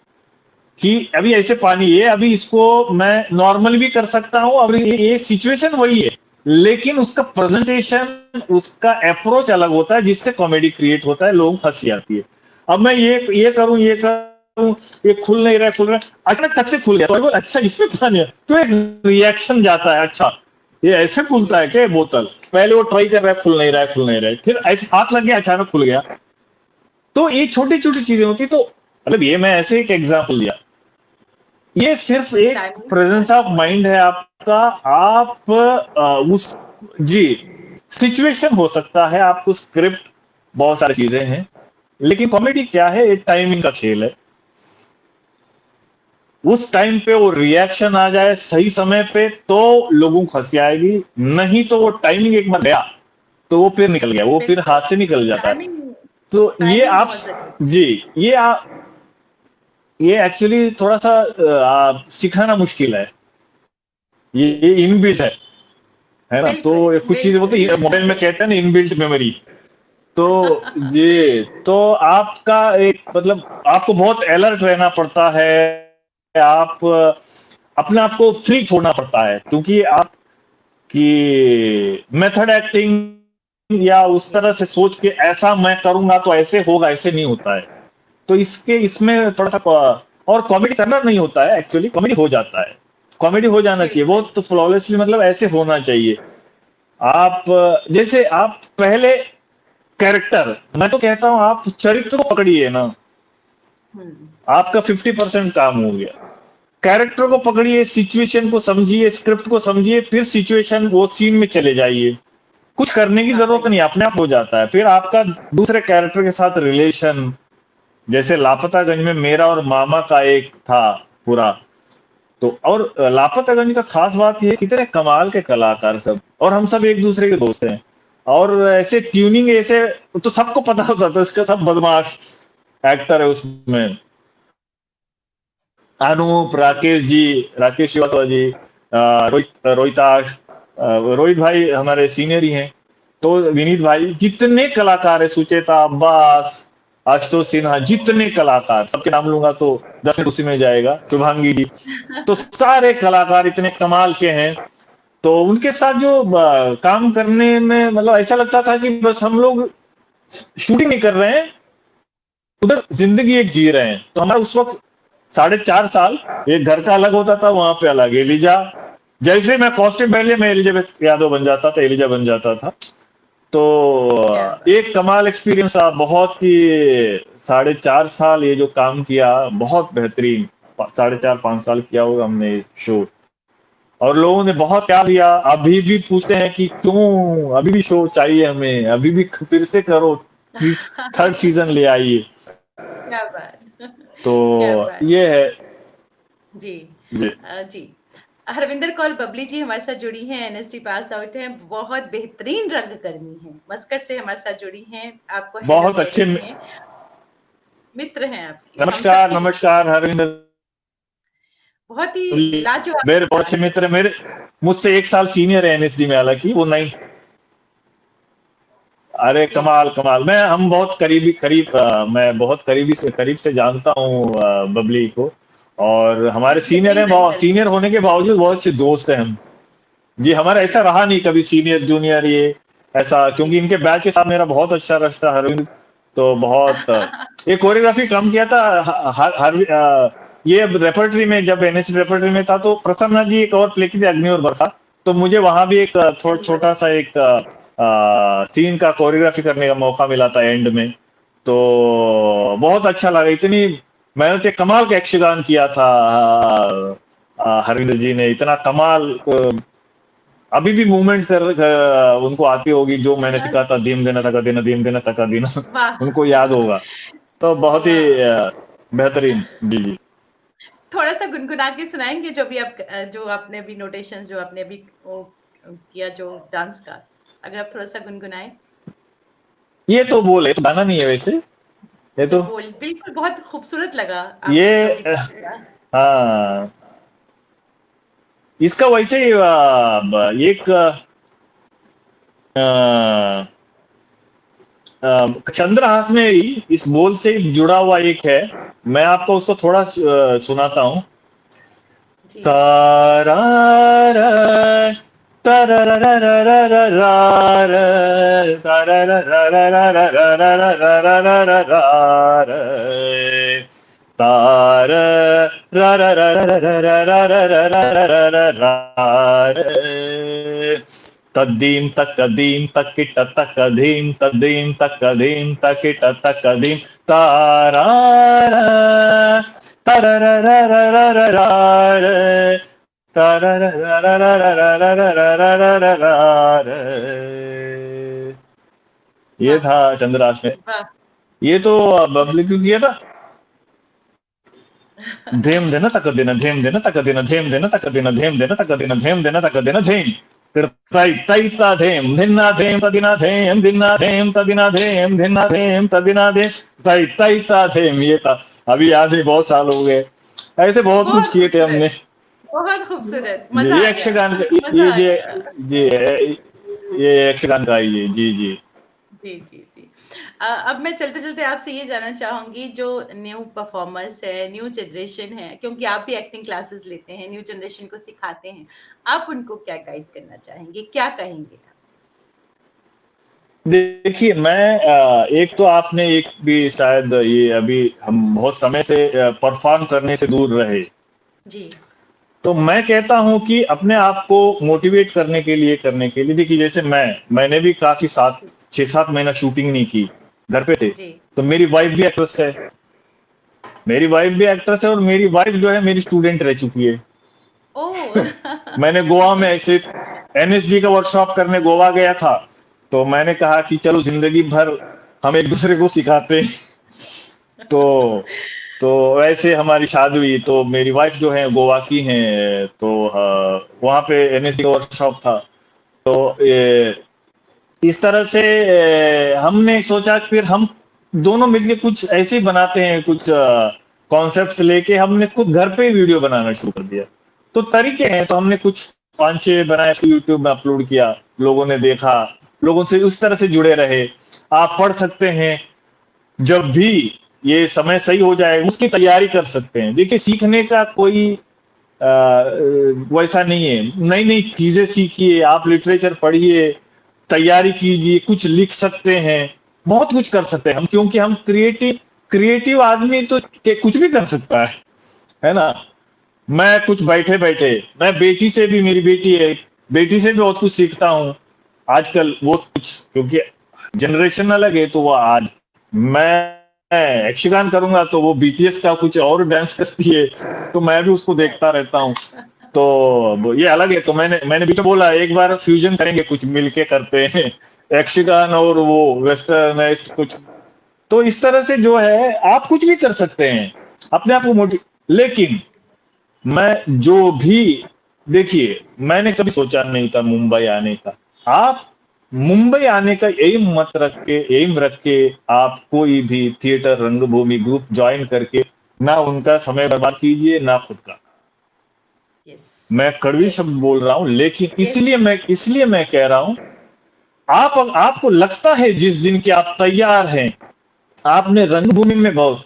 [SPEAKER 2] कि अभी ऐसे पानी है, अभी इसको मैं नॉर्मल भी कर सकता हूँ और ये सिचुएशन वही है, लेकिन उसका प्रेजेंटेशन, उसका अप्रोच अलग होता है, जिससे कॉमेडी क्रिएट होता है, लोगों को हंसी आती है। अब मैं ये करूं, ये खुल नहीं रहा, खुल रहा है, अचानक तक से खुल गया, तो बोल, अच्छा इसमें पानी है, तो एक रिएक्शन जाता है, अच्छा ये ऐसे खुलता है क्या बोतल, पहले वो ट्राई कर रहा है, खुल नहीं रहा है, खुल नहीं रहा है, फिर ऐसे हाथ लग गया, अचानक खुल गया। तो ये छोटी छोटी चीजें होती, तो मतलब ये मैं ऐसे एक एग्जाम्पल दिया, ये सिर्फ एक
[SPEAKER 1] टाइमिंग
[SPEAKER 2] प्रेजेंस ऑफ माइंड है आपका। आप उस, जी, सिचुएशन हो सकता है, आपको स्क्रिप्ट, बहुत सारी चीजें हैं, लेकिन कॉमेडी क्या है, एक टाइमिंग का खेल है। उस टाइम पे वो रिएक्शन आ जाए सही समय पे, तो लोगों को हंसी आएगी, नहीं तो वो टाइमिंग एक बार गया तो वो फिर निकल गया, वो फिर
[SPEAKER 1] बिल्कुल,
[SPEAKER 2] हाथ से निकल जाता है।
[SPEAKER 1] टाइमिंग
[SPEAKER 2] तो ये
[SPEAKER 1] टाइमिंग
[SPEAKER 2] आप,
[SPEAKER 1] बहुत ज़रूरी
[SPEAKER 2] जी, ये एक्चुअली थोड़ा सा सिखाना मुश्किल है, ये इनबिल्ट है ना। तो
[SPEAKER 1] बिल्कुल,
[SPEAKER 2] ये कुछ चीजें
[SPEAKER 1] बिल्कुल,
[SPEAKER 2] बोलते हैं, मोबाइल में कहते हैं ना, इनबिल्ट मेमोरी। तो ये तो आपका एक मतलब, आपको बहुत अलर्ट रहना पड़ता है, आप अपने आप को फ्री छोड़ना पड़ता है, क्योंकि आप की मेथड एक्टिंग या उस तरह से सोच के ऐसा मैं करूंगा तो ऐसे होगा, ऐसे नहीं होता है। तो इसके इसमें थोड़ा सा और कॉमेडी करना नहीं होता है, एक्चुअली कॉमेडी हो जाता है, कॉमेडी हो जाना चाहिए
[SPEAKER 1] बिल्कुल।
[SPEAKER 2] बहुत फ्लॉलेसली, मतलब ऐसे होना चाहिए। आप जैसे आप पहले कैरेक्टर, मैं तो कहता हूं आप चरित्र को पकड़िए ना,
[SPEAKER 1] हुँ,
[SPEAKER 2] आपका 50% काम हो गया। कैरेक्टर को पकड़िए, सिचुएशन को समझिए, स्क्रिप्ट को समझिए, फिर सिचुएशन वो सीन में चले जाइए, कुछ करने की जरूरत
[SPEAKER 1] वाक़ई।
[SPEAKER 2] नहीं, अपने आप हो जाता है। फिर आपका दूसरे कैरेक्टर के साथ रिलेशन, जैसे लापतागंज में मेरा और मामा का एक था पूरा, तो और लापतागंज का खास बात ये है, कितने कमाल के कलाकार सब, और हम सब एक दूसरे के दोस्त हैं, और ऐसे ट्यूनिंग ऐसे, तो सबको पता होता था इसका, सब बदमाश एक्टर है उसमें, अनूप, राकेश जी, राकेश श्रीवास्तव जी, रोहिताश, रोहित भाई हमारे सीनियर ही हैं, तो विनीत भाई, जितने कलाकार है, सुचेता, अब्बास, आशुतोष सिन्हा, जितने कलाकार, सबके नाम लूंगा तो 10 मिनट उसी में जाएगा, शुभांगी जी, तो सारे कलाकार इतने कमाल के हैं। तो उनके साथ जो काम करने में मतलब ऐसा लगता था कि बस हम लोग शूटिंग नहीं कर रहे हैं, उधर जिंदगी एक जी रहे हैं। तो हमारा उस वक्त 4.5 साल, एक घर का अलग होता था, वहां पे अलग एलिजा, जैसे मैं कॉस्ट्यूम पहन लिया, मैं एलिजाबेथ यादव बन जाता था, एलिजा बन जाता था। तो
[SPEAKER 1] क्या बात!
[SPEAKER 2] एक कमाल एक्सपीरियंस था, बहुत ही 4.5 साल ये जो काम किया, बहुत बेहतरीन, 4.5 5 साल किया होगा हमने शो, और लोगों ने बहुत प्यार दिया, अभी भी पूछते हैं कि क्यों अभी भी शो चाहिए हमें, अभी भी फिर से करो, थर्ड सीजन ले आइए।
[SPEAKER 1] क्या बात!
[SPEAKER 2] तो
[SPEAKER 1] क्या बात!
[SPEAKER 2] ये है।
[SPEAKER 1] जी।
[SPEAKER 2] जी,
[SPEAKER 1] जी। हरविंदर कौर बबली जी हमारे साथ जुड़ी हैं, एनएसडी पास आउट हैं, बहुत बेहतरीन रंगकर्मी हैं, मस्कट से हमारे साथ जुड़ी हैं, आपको हेलो
[SPEAKER 2] बहुत
[SPEAKER 1] कह
[SPEAKER 2] अच्छे,
[SPEAKER 1] रही हैं, मित्र हैं आपकी, हम
[SPEAKER 2] नमस्कार
[SPEAKER 1] सबकी
[SPEAKER 2] नमस्कार हरविंदर
[SPEAKER 1] बहुत ही
[SPEAKER 2] जी,
[SPEAKER 1] लाजवाब
[SPEAKER 2] मेरे बहुत अच्छे
[SPEAKER 1] इंसान हैं।
[SPEAKER 2] मित्र, मेरे मुझसे 1 साल सीनियर है एनएसडी में, हालांकि वो नहीं। अरे
[SPEAKER 1] जी,
[SPEAKER 2] कमाल कमाल, मैं हम बहुत मैं बहुत करीब से जानता हूँ बबली को, और हमारे
[SPEAKER 1] बहुत
[SPEAKER 2] सीनियर
[SPEAKER 1] बेहतरीन
[SPEAKER 2] हैं, बहुत
[SPEAKER 1] रंगकर्मी
[SPEAKER 2] सीनियर होने के बावजूद बहुत अच्छे दोस्त हैं हम। जी, हमारा
[SPEAKER 1] जी,
[SPEAKER 2] ऐसा रहा नहीं कभी सीनियर जूनियर ये ऐसा,
[SPEAKER 1] जी।
[SPEAKER 2] क्योंकि इनके बैच के साथ मेरा बहुत अच्छा रिश्ता है, अरविंद, तो बहुत ये कोरियोग्राफी काम किया था, हर हर ये रेपर्टरी में, जब एनएसडी रेपर्टरी में था, तो प्रसन्ना जी एक और प्ले की थी, अग्नि और बरखा, तो मुझे वहां भी एक छोटा सा एक सीन का कोरियोग्राफी करने का मौका मिला था एंड में। तो बहुत अच्छा लगा, इतनी मेहनत, कमाल का यक्षगान किया था हरविंदर जी ने, इतना कमाल, अभी भी मूवमेंट उनको आती होगी, जो मैंने सिखा था, दीम देना तका देना, दीम देना तका देना,
[SPEAKER 1] वाह!
[SPEAKER 2] उनको याद होगा। तो बहुत ही
[SPEAKER 1] वाह!
[SPEAKER 2] बेहतरीन। जी, जी।
[SPEAKER 1] थोड़ा-सा गुनगुना के सुनाएँगे जो भी आप जो आपने अभी नोटेशंस जो आपने अभी वो किया जो डांस का, अगर आप थोड़ा-सा गुनगुनाएँ?
[SPEAKER 2] ये तो बोल, ये तो गाना नहीं है वैसे, ये
[SPEAKER 1] अच्छा
[SPEAKER 2] तो
[SPEAKER 1] बोल बिल्कुल बहुत खूबसूरत लगा
[SPEAKER 2] ये
[SPEAKER 1] आपने जो दिखाया।
[SPEAKER 2] हाँ, इसका वैसे ही एक चंद्रहास में ही इस बोल से जुड़ा हुआ एक है, मैं आपको उसको थोड़ा सुनाता हूँ।
[SPEAKER 1] जी।
[SPEAKER 2] तारा तार तद्दीम तकदीम तकिट तकदीम तद्दीम तकदीम तकिट तकदीम तारा ये
[SPEAKER 1] वाह!
[SPEAKER 2] था चंद्राश में।
[SPEAKER 1] वाह!
[SPEAKER 2] ये तो बबली क्यों किया था? धेम देना तक देना धेम देना तक देना धेम देना तक देना धेम देना तक देना धेम देना तक देना धेम फिर तई तई ता them धिन्ना them तदिना them धिन्ना them तदिना them धिन्ना them तदिना them तई तई ता धेम। ये था, अभी याद है, बहुत साल हो गए। ऐसे बहुत कुछ
[SPEAKER 1] बहुत
[SPEAKER 2] किए थे हमने।
[SPEAKER 1] खूबसूरत, बहुत खूबसूरत,
[SPEAKER 2] जी,
[SPEAKER 1] मज़ा
[SPEAKER 2] ये
[SPEAKER 1] आ गया,
[SPEAKER 2] यक्षगान का,
[SPEAKER 1] मज़ा आ
[SPEAKER 2] ये
[SPEAKER 1] गया।
[SPEAKER 2] जी ये यक्षगान का ही है। जी, जी।
[SPEAKER 1] जी, जी, जी। अब मैं चलते-चलते आपसे ये जानना चाहूँगी जो न्यू परफ़ॉर्मर्स है, न्यू जनरेशन है, क्योंकि आप भी एक्टिंग क्लासेस लेते हैं, न्यू जनरेशन को सिखाते हैं। आप उनको क्या गाइड करना चाहेंगे? क्या कहेंगे आप?
[SPEAKER 2] देखिए, मैं एक तो आपने एक भी शायद ये अभी हम बहुत समय से परफॉर्म करने से दूर रहे।
[SPEAKER 1] जी,
[SPEAKER 2] तो मैं कहता हूँ कि अपने आप को मोटिवेट करने के लिए देखिए, जैसे मैंने भी काफ़ी 6-7 महीना शूटिंग नहीं की, घर पे थे।
[SPEAKER 1] जी।
[SPEAKER 2] तो मेरी वाइफ़ भी एक्ट्रेस है, और मेरी वाइफ़ जो है मेरी स्टूडेंट रह चुकी है।
[SPEAKER 1] ओह!
[SPEAKER 2] मैंने गोवा में ऐसे एनएसडी का वर्कशॉप करने गोवा गया था, तो मैंने कहा कि चलो ज़िंदगी भर हम एक-दूसरे को सिखाते हैं। तो तो वैसे हमारी शादी हुई, तो मेरी वाइफ जो है गोवा की हैं, तो वहाँ पे एनएसडी का वर्कशॉप था। तो इस तरह से हमने सोचा कि फिर हम दोनों मिलके कुछ ऐसे ही बनाते हैं, कुछ कॉन्सेप्ट्स लेके हमने खुद घर पे ही वीडियो बनाना शुरू कर दिया। तो तरीके हैं, तो हमने कुछ 5-6 बनाए, तो यूट्यूब में अपलोड किया, लोगों ने देखा, लोगों से उस तरह से जुड़े रहे। आप पढ़ सकते हैं, जब भी ये समय सही हो जाए उसकी तैयारी कर सकते हैं। देखिए, सीखने का कोई वैसा नहीं है। नई नई चीजें सीखिए, आप लिटरेचर पढ़िए, तैयारी कीजिए, कुछ लिख सकते हैं, बहुत कुछ कर सकते हैं हम, क्योंकि हम क्रिएटिव क्रिएटिव आदमी तो कुछ भी कर सकता है ना। मैं कुछ बैठे बैठे, मैं बेटी से भी, मेरी बेटी है, बेटी से भी बहुत कुछ सीखता हूँ आजकल। वो कुछ, क्योंकि जनरेशन अलग है, तो वो आज मैं यक्षगान करूंगा तो वो बीटीएस का कुछ और डांस करती है, तो मैं भी उसको देखता रहता हूँ। तो ये अलग है। तो मैंने भी तो बोला एक बार फ्यूजन करेंगे, कुछ मिलके करते हैं, यक्षगान और वो वेस्टर्न कुछ। तो इस तरह से जो है आप कुछ भी कर सकते हैं, अपने आप को मोटिव। लेकिन मैं जो भी, देखिए, मैंने कभी सोचा नहीं था मुंबई आने का। आप मुंबई आने का एम रख के आप कोई भी थिएटर रंगभूमि ग्रुप ज्वाइन करके ना उनका समय बर्बाद कीजिए, ना खुद का।
[SPEAKER 1] यस,
[SPEAKER 2] मैं कड़वी
[SPEAKER 1] यस,
[SPEAKER 2] शब्द बोल रहा हूं, लेकिन
[SPEAKER 1] यस।
[SPEAKER 2] इसलिए मैं कह रहा हूं, आपको लगता है जिस दिन के आप तैयार हैं, आपने रंगभूमि में बहुत,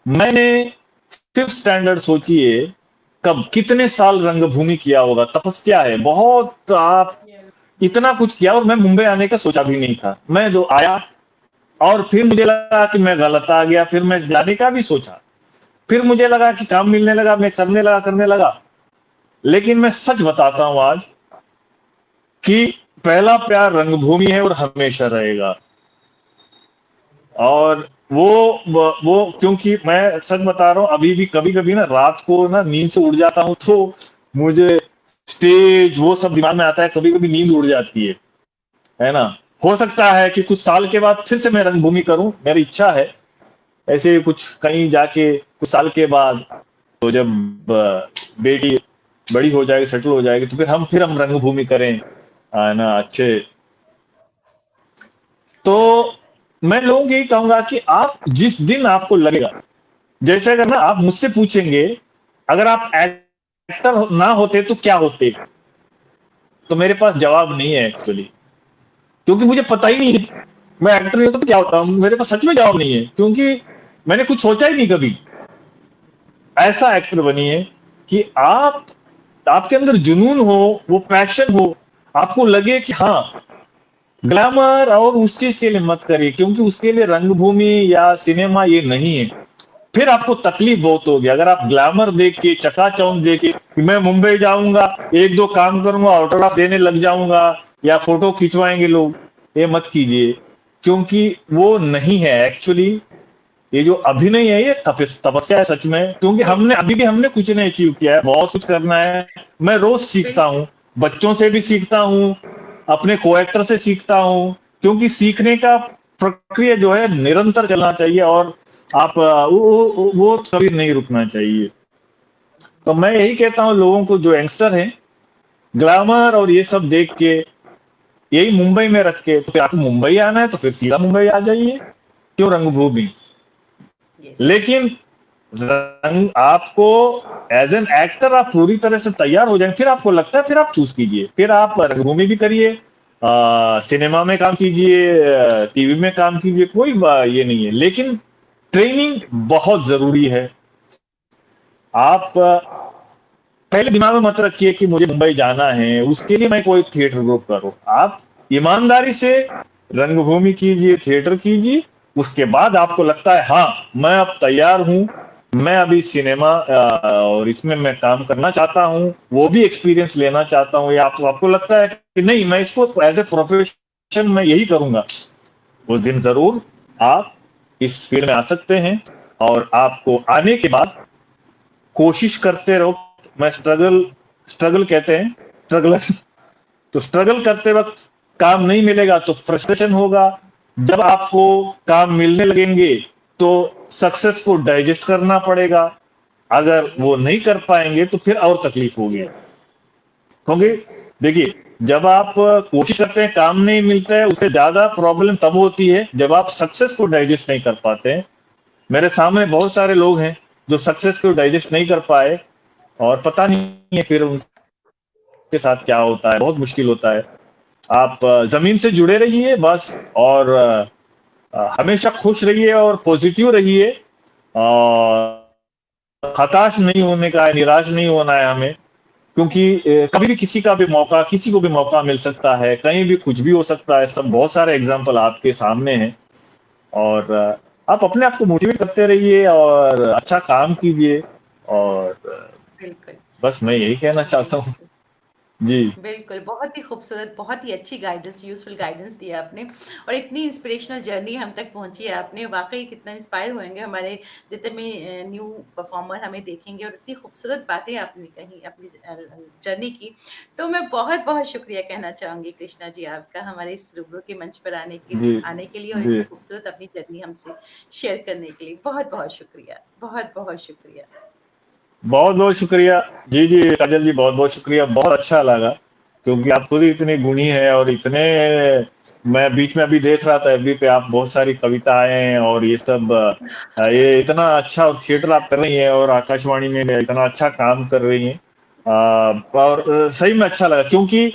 [SPEAKER 2] मैंने 5th स्टैंडर्ड सोचिए, कब कितने साल रंगभूमि किया होगा, तपस्या है बहुत। आप इतना कुछ किया, और मैं मुंबई आने का सोचा भी नहीं था। मैं जो आया, और फिर मुझे लगा कि मैं गलत आ गया, फिर मैं जाने का भी सोचा, फिर मुझे लगा कि काम मिलने लगा, मैं करने लगा। लेकिन मैं सच बताता हूं आज कि पहला प्यार रंगभूमि है और हमेशा रहेगा। और वो क्योंकि मैं सच बता रहा हूँ, अभी भी कभी कभी ना रात को ना नींद से उड़ जाता हूँ, तो मुझे स्टेज वो सब दिमाग में आता है, कभी कभी नींद उड़ जाती है ना। हो सकता है कि कुछ साल के बाद फिर से मैं रंगभूमि करूं, मेरी इच्छा है। ऐसे ही कुछ कहीं जाके कुछ साल के बाद, तो जब बेटी बड़ी हो जाएगी, सेटल हो जाएगी, तो फिर हम रंगभूमि करें, ना अच्छे। तो मैं लोगों को यही कहूंगा कि आप जिस दिन आपको लगेगा, जैसे अगर ना आप मुझसे पूछेंगे, अगर आप एक्टर ना होते तो क्या होते, तो मेरे पास जवाब नहीं है एक्चुअली, क्योंकि मुझे पता ही नहीं है। मैं एक्टर नहीं होता तो क्या होता, मेरे पास सच में जवाब नहीं है, क्योंकि मैंने कुछ सोचा ही नहीं कभी। ऐसा एक्टर बनिए कि आप, आपके अंदर जुनून हो, वो पैशन हो, आपको लगे कि हाँ, ग्लैमर और उस चीज के लिए मत करिए, क्योंकि उसके लिए रंगभूमि या सिनेमा ये नहीं है। फिर आपको तकलीफ बहुत होगी अगर आप ग्लैमर देख के, चकाचौंध देख के कि मैं मुंबई जाऊंगा, एक दो काम करूंगा, ऑटोग्राफ देने लग जाऊंगा, या फोटो खिंचवाएंगे लोग, ये मत कीजिए, क्योंकि वो नहीं है एक्चुअली। ये जो अभिनय है ये तपस्या है सच में, क्योंकि
[SPEAKER 1] ये
[SPEAKER 2] हमने अभी भी हमने कुछ नहीं अचीव किया है, बहुत कुछ करना है। मैं रोज सीखता
[SPEAKER 1] बिल्कुल।
[SPEAKER 2] हूँ, बच्चों से भी सीखता हूँ, अपने को एक्टर से सीखता हूँ, क्योंकि सीखने का प्रक्रिया जो है निरंतर चलना चाहिए, और आप वो कभी नहीं रुकना चाहिए। तो मैं यही कहता हूँ लोगों को, जो यंगस्टर हैं, ग्लैमर और ये सब देख के यही मुंबई में रख के, तो फिर आपको मुंबई आना है तो फिर सीधा मुंबई आ जाइए, क्यों रंगभूमि।
[SPEAKER 1] यस।
[SPEAKER 2] लेकिन रंग आपको एज एन एक्टर आप पूरी तरह से तैयार हो जाएंगे, फिर आपको लगता है, फिर आप चूज कीजिए, फिर आप रंगभूमि भी करिए, सिनेमा में काम कीजिए, टीवी में काम कीजिए, कोई ये नहीं है, लेकिन ट्रेनिंग बहुत जरूरी है। आप पहले दिमाग में मत रखिए कि मुझे मुंबई जाना है उसके लिए मैं कोई थिएटर ग्रुप करूं। आप ईमानदारी से रंगभूमि कीजिए, थिएटर कीजिए, उसके बाद आपको लगता है हाँ, मैं अब तैयार हूं, मैं अभी सिनेमा और इसमें मैं काम करना चाहता हूं, वो भी एक्सपीरियंस लेना चाहता हूं, या आपको लगता है कि नहीं, मैं इसको एज ए प्रोफेशन मैं यही करूंगा, उस दिन जरूर आप इस फील्ड में आ सकते हैं। और आपको आने के बाद कोशिश करते रहो। मैं स्ट्रगल, स्ट्रगल कहते हैं, स्ट्रगलर। तो स्ट्रगल करते वक्त काम नहीं मिलेगा तो फ्रस्ट्रेशन होगा, जब आपको काम मिलने लगेंगे तो सक्सेस को डाइजेस्ट करना पड़ेगा, अगर वो नहीं कर पाएंगे तो फिर और तकलीफ होगी। क्योंकि
[SPEAKER 1] यस।
[SPEAKER 2] देखिए, जब आप कोशिश करते हैं काम नहीं मिलता है, उससे ज्यादा प्रॉब्लम तब होती है जब आप सक्सेस को डाइजेस्ट नहीं कर पाते हैं। मेरे सामने बहुत सारे लोग हैं जो सक्सेस को डाइजेस्ट नहीं कर पाए, और पता नहीं है फिर उनके साथ क्या होता है, बहुत मुश्किल होता है। आप जमीन से जुड़े रहिए बस, और हमेशा खुश रहिए और पॉजिटिव रहिए, और हताश नहीं होने का है, निराश नहीं होना है हमें, क्योंकि कभी भी किसी का भी मौका, किसी को भी मौका मिल सकता है, कहीं भी कुछ भी हो सकता है, सब बहुत सारे एग्जाम्पल आपके सामने हैं। और आप अपने आप को मोटिवेट करते रहिए और अच्छा काम कीजिए, और
[SPEAKER 1] बिल्कुल।
[SPEAKER 2] बस मैं यही कहना चाहता हूँ।
[SPEAKER 1] बिल्कुल।
[SPEAKER 2] जी।
[SPEAKER 1] बिल्कुल, बहुत ही खूबसूरत, बहुत ही अच्छी गाइडेंस, यूज़फुल गाइडेंस दिया आपने, और इतनी इंस्पिरेशनल जर्नी हम तक पहुँची है आपने, वाक़ई कितना इंस्पायर होंगे हमारे जितने भी न्यू परफ़ॉर्मर हमें देखेंगे, और इतनी खूबसूरत बातें आपने कही अपनी जर्नी की। तो मैं बहुत-बहुत शुक्रिया कहना चाहूँगी कृष्णा जी आपका, हमारे इस रूबरू के मंच पर
[SPEAKER 2] जी।
[SPEAKER 1] आने के लिए, और
[SPEAKER 2] जी।
[SPEAKER 1] इतनी खूबसूरत अपनी जर्नी हमसे शेयर करने के लिए बहुत-बहुत शुक्रिया, बहुत-बहुत शुक्रिया।
[SPEAKER 2] बहुत बहुत शुक्रिया। जी जी काजल जी, बहुत बहुत शुक्रिया, बहुत अच्छा लगा, क्योंकि आप खुद ही इतने गुणी हैं, और इतने, मैं बीच में अभी देख रहा था एफबी पे, आप बहुत सारी कविताएं और ये सब, ये इतना अच्छा थिएटर आप कर रही हैं, और आकाशवाणी में इतना अच्छा काम कर रही हैं। और सही में अच्छा लगा, क्योंकि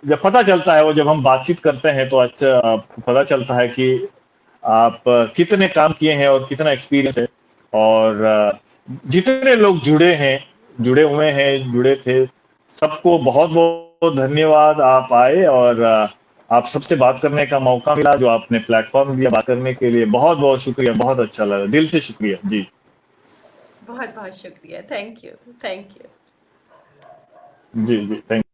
[SPEAKER 2] जब पता चलता है, वो जब हम बातचीत करते हैं तो अच्छा पता चलता है कि आप कितने काम किए हैं और कितना एक्सपीरियंस है। और जितने लोग जुड़े हैं, जुड़े हुए हैं, जुड़े थे, सबको बहुत बहुत धन्यवाद। आप आए और आप सबसे बात करने का मौका मिला, जो आपने प्लेटफॉर्म दिया बात करने के लिए, बहुत बहुत शुक्रिया, बहुत अच्छा लगा, दिल से शुक्रिया जी।
[SPEAKER 1] बहुत-बहुत शुक्रिया। Thank you, thank you.
[SPEAKER 2] जी जी, थैंक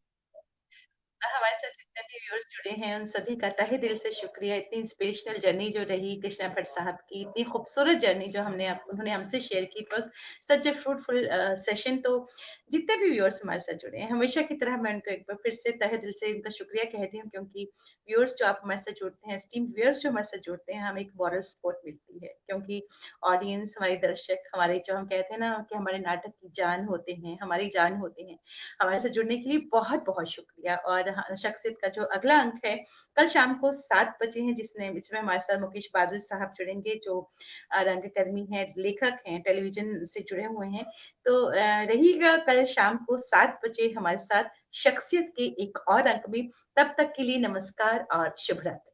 [SPEAKER 1] हमारे साथ जितने भी व्यूअर्स जुड़े हैं उन सभी का तहे दिल से शुक्रिया। इतनी इंस्पिरेशनल जर्नी जो रही कृष्णा भट्ट साहब की, इतनी खूबसूरत जर्नी जो उन्होंने हमसे शेयर की, it was such a fruitful session. तो जितने भी व्यूअर्स हमारे साथ जुड़े हैं, हमेशा की तरह मैं उनको एक बार फिर से तहे दिल से उनका शुक्रिया कहती हूँ, क्योंकि व्यूअर्स जो आप हमारे साथ जुड़ते हैं, एस्टीम्ड व्यूअर्स जो हमारे साथ जुड़ते हैं, हमें एक मॉरल सपोर्ट मिलती है, क्योंकि ऑडियंस, हमारे दर्शक, हमारे जो हम कहते हैं ना कि हमारे नाटक की जान होते हैं, हमारी जान होते हैं। हमारे साथ जुड़ने के लिए बहुत-बहुत शुक्रिया। और शख्सियत का जो अगला अंक है, कल शाम को 7 बजे है, जिसमें हमारे साथ मुकेश बादल साहब जुड़ेंगे, जो रंगकर्मी हैं, लेखक हैं, टेलीविज़न से जुड़े हुए हैं। तो रहिएगा कल शाम को 7 बजे हमारे साथ शख्सियत के एक और अंक में। तब तक के लिए नमस्कार और शुभ रात्रि।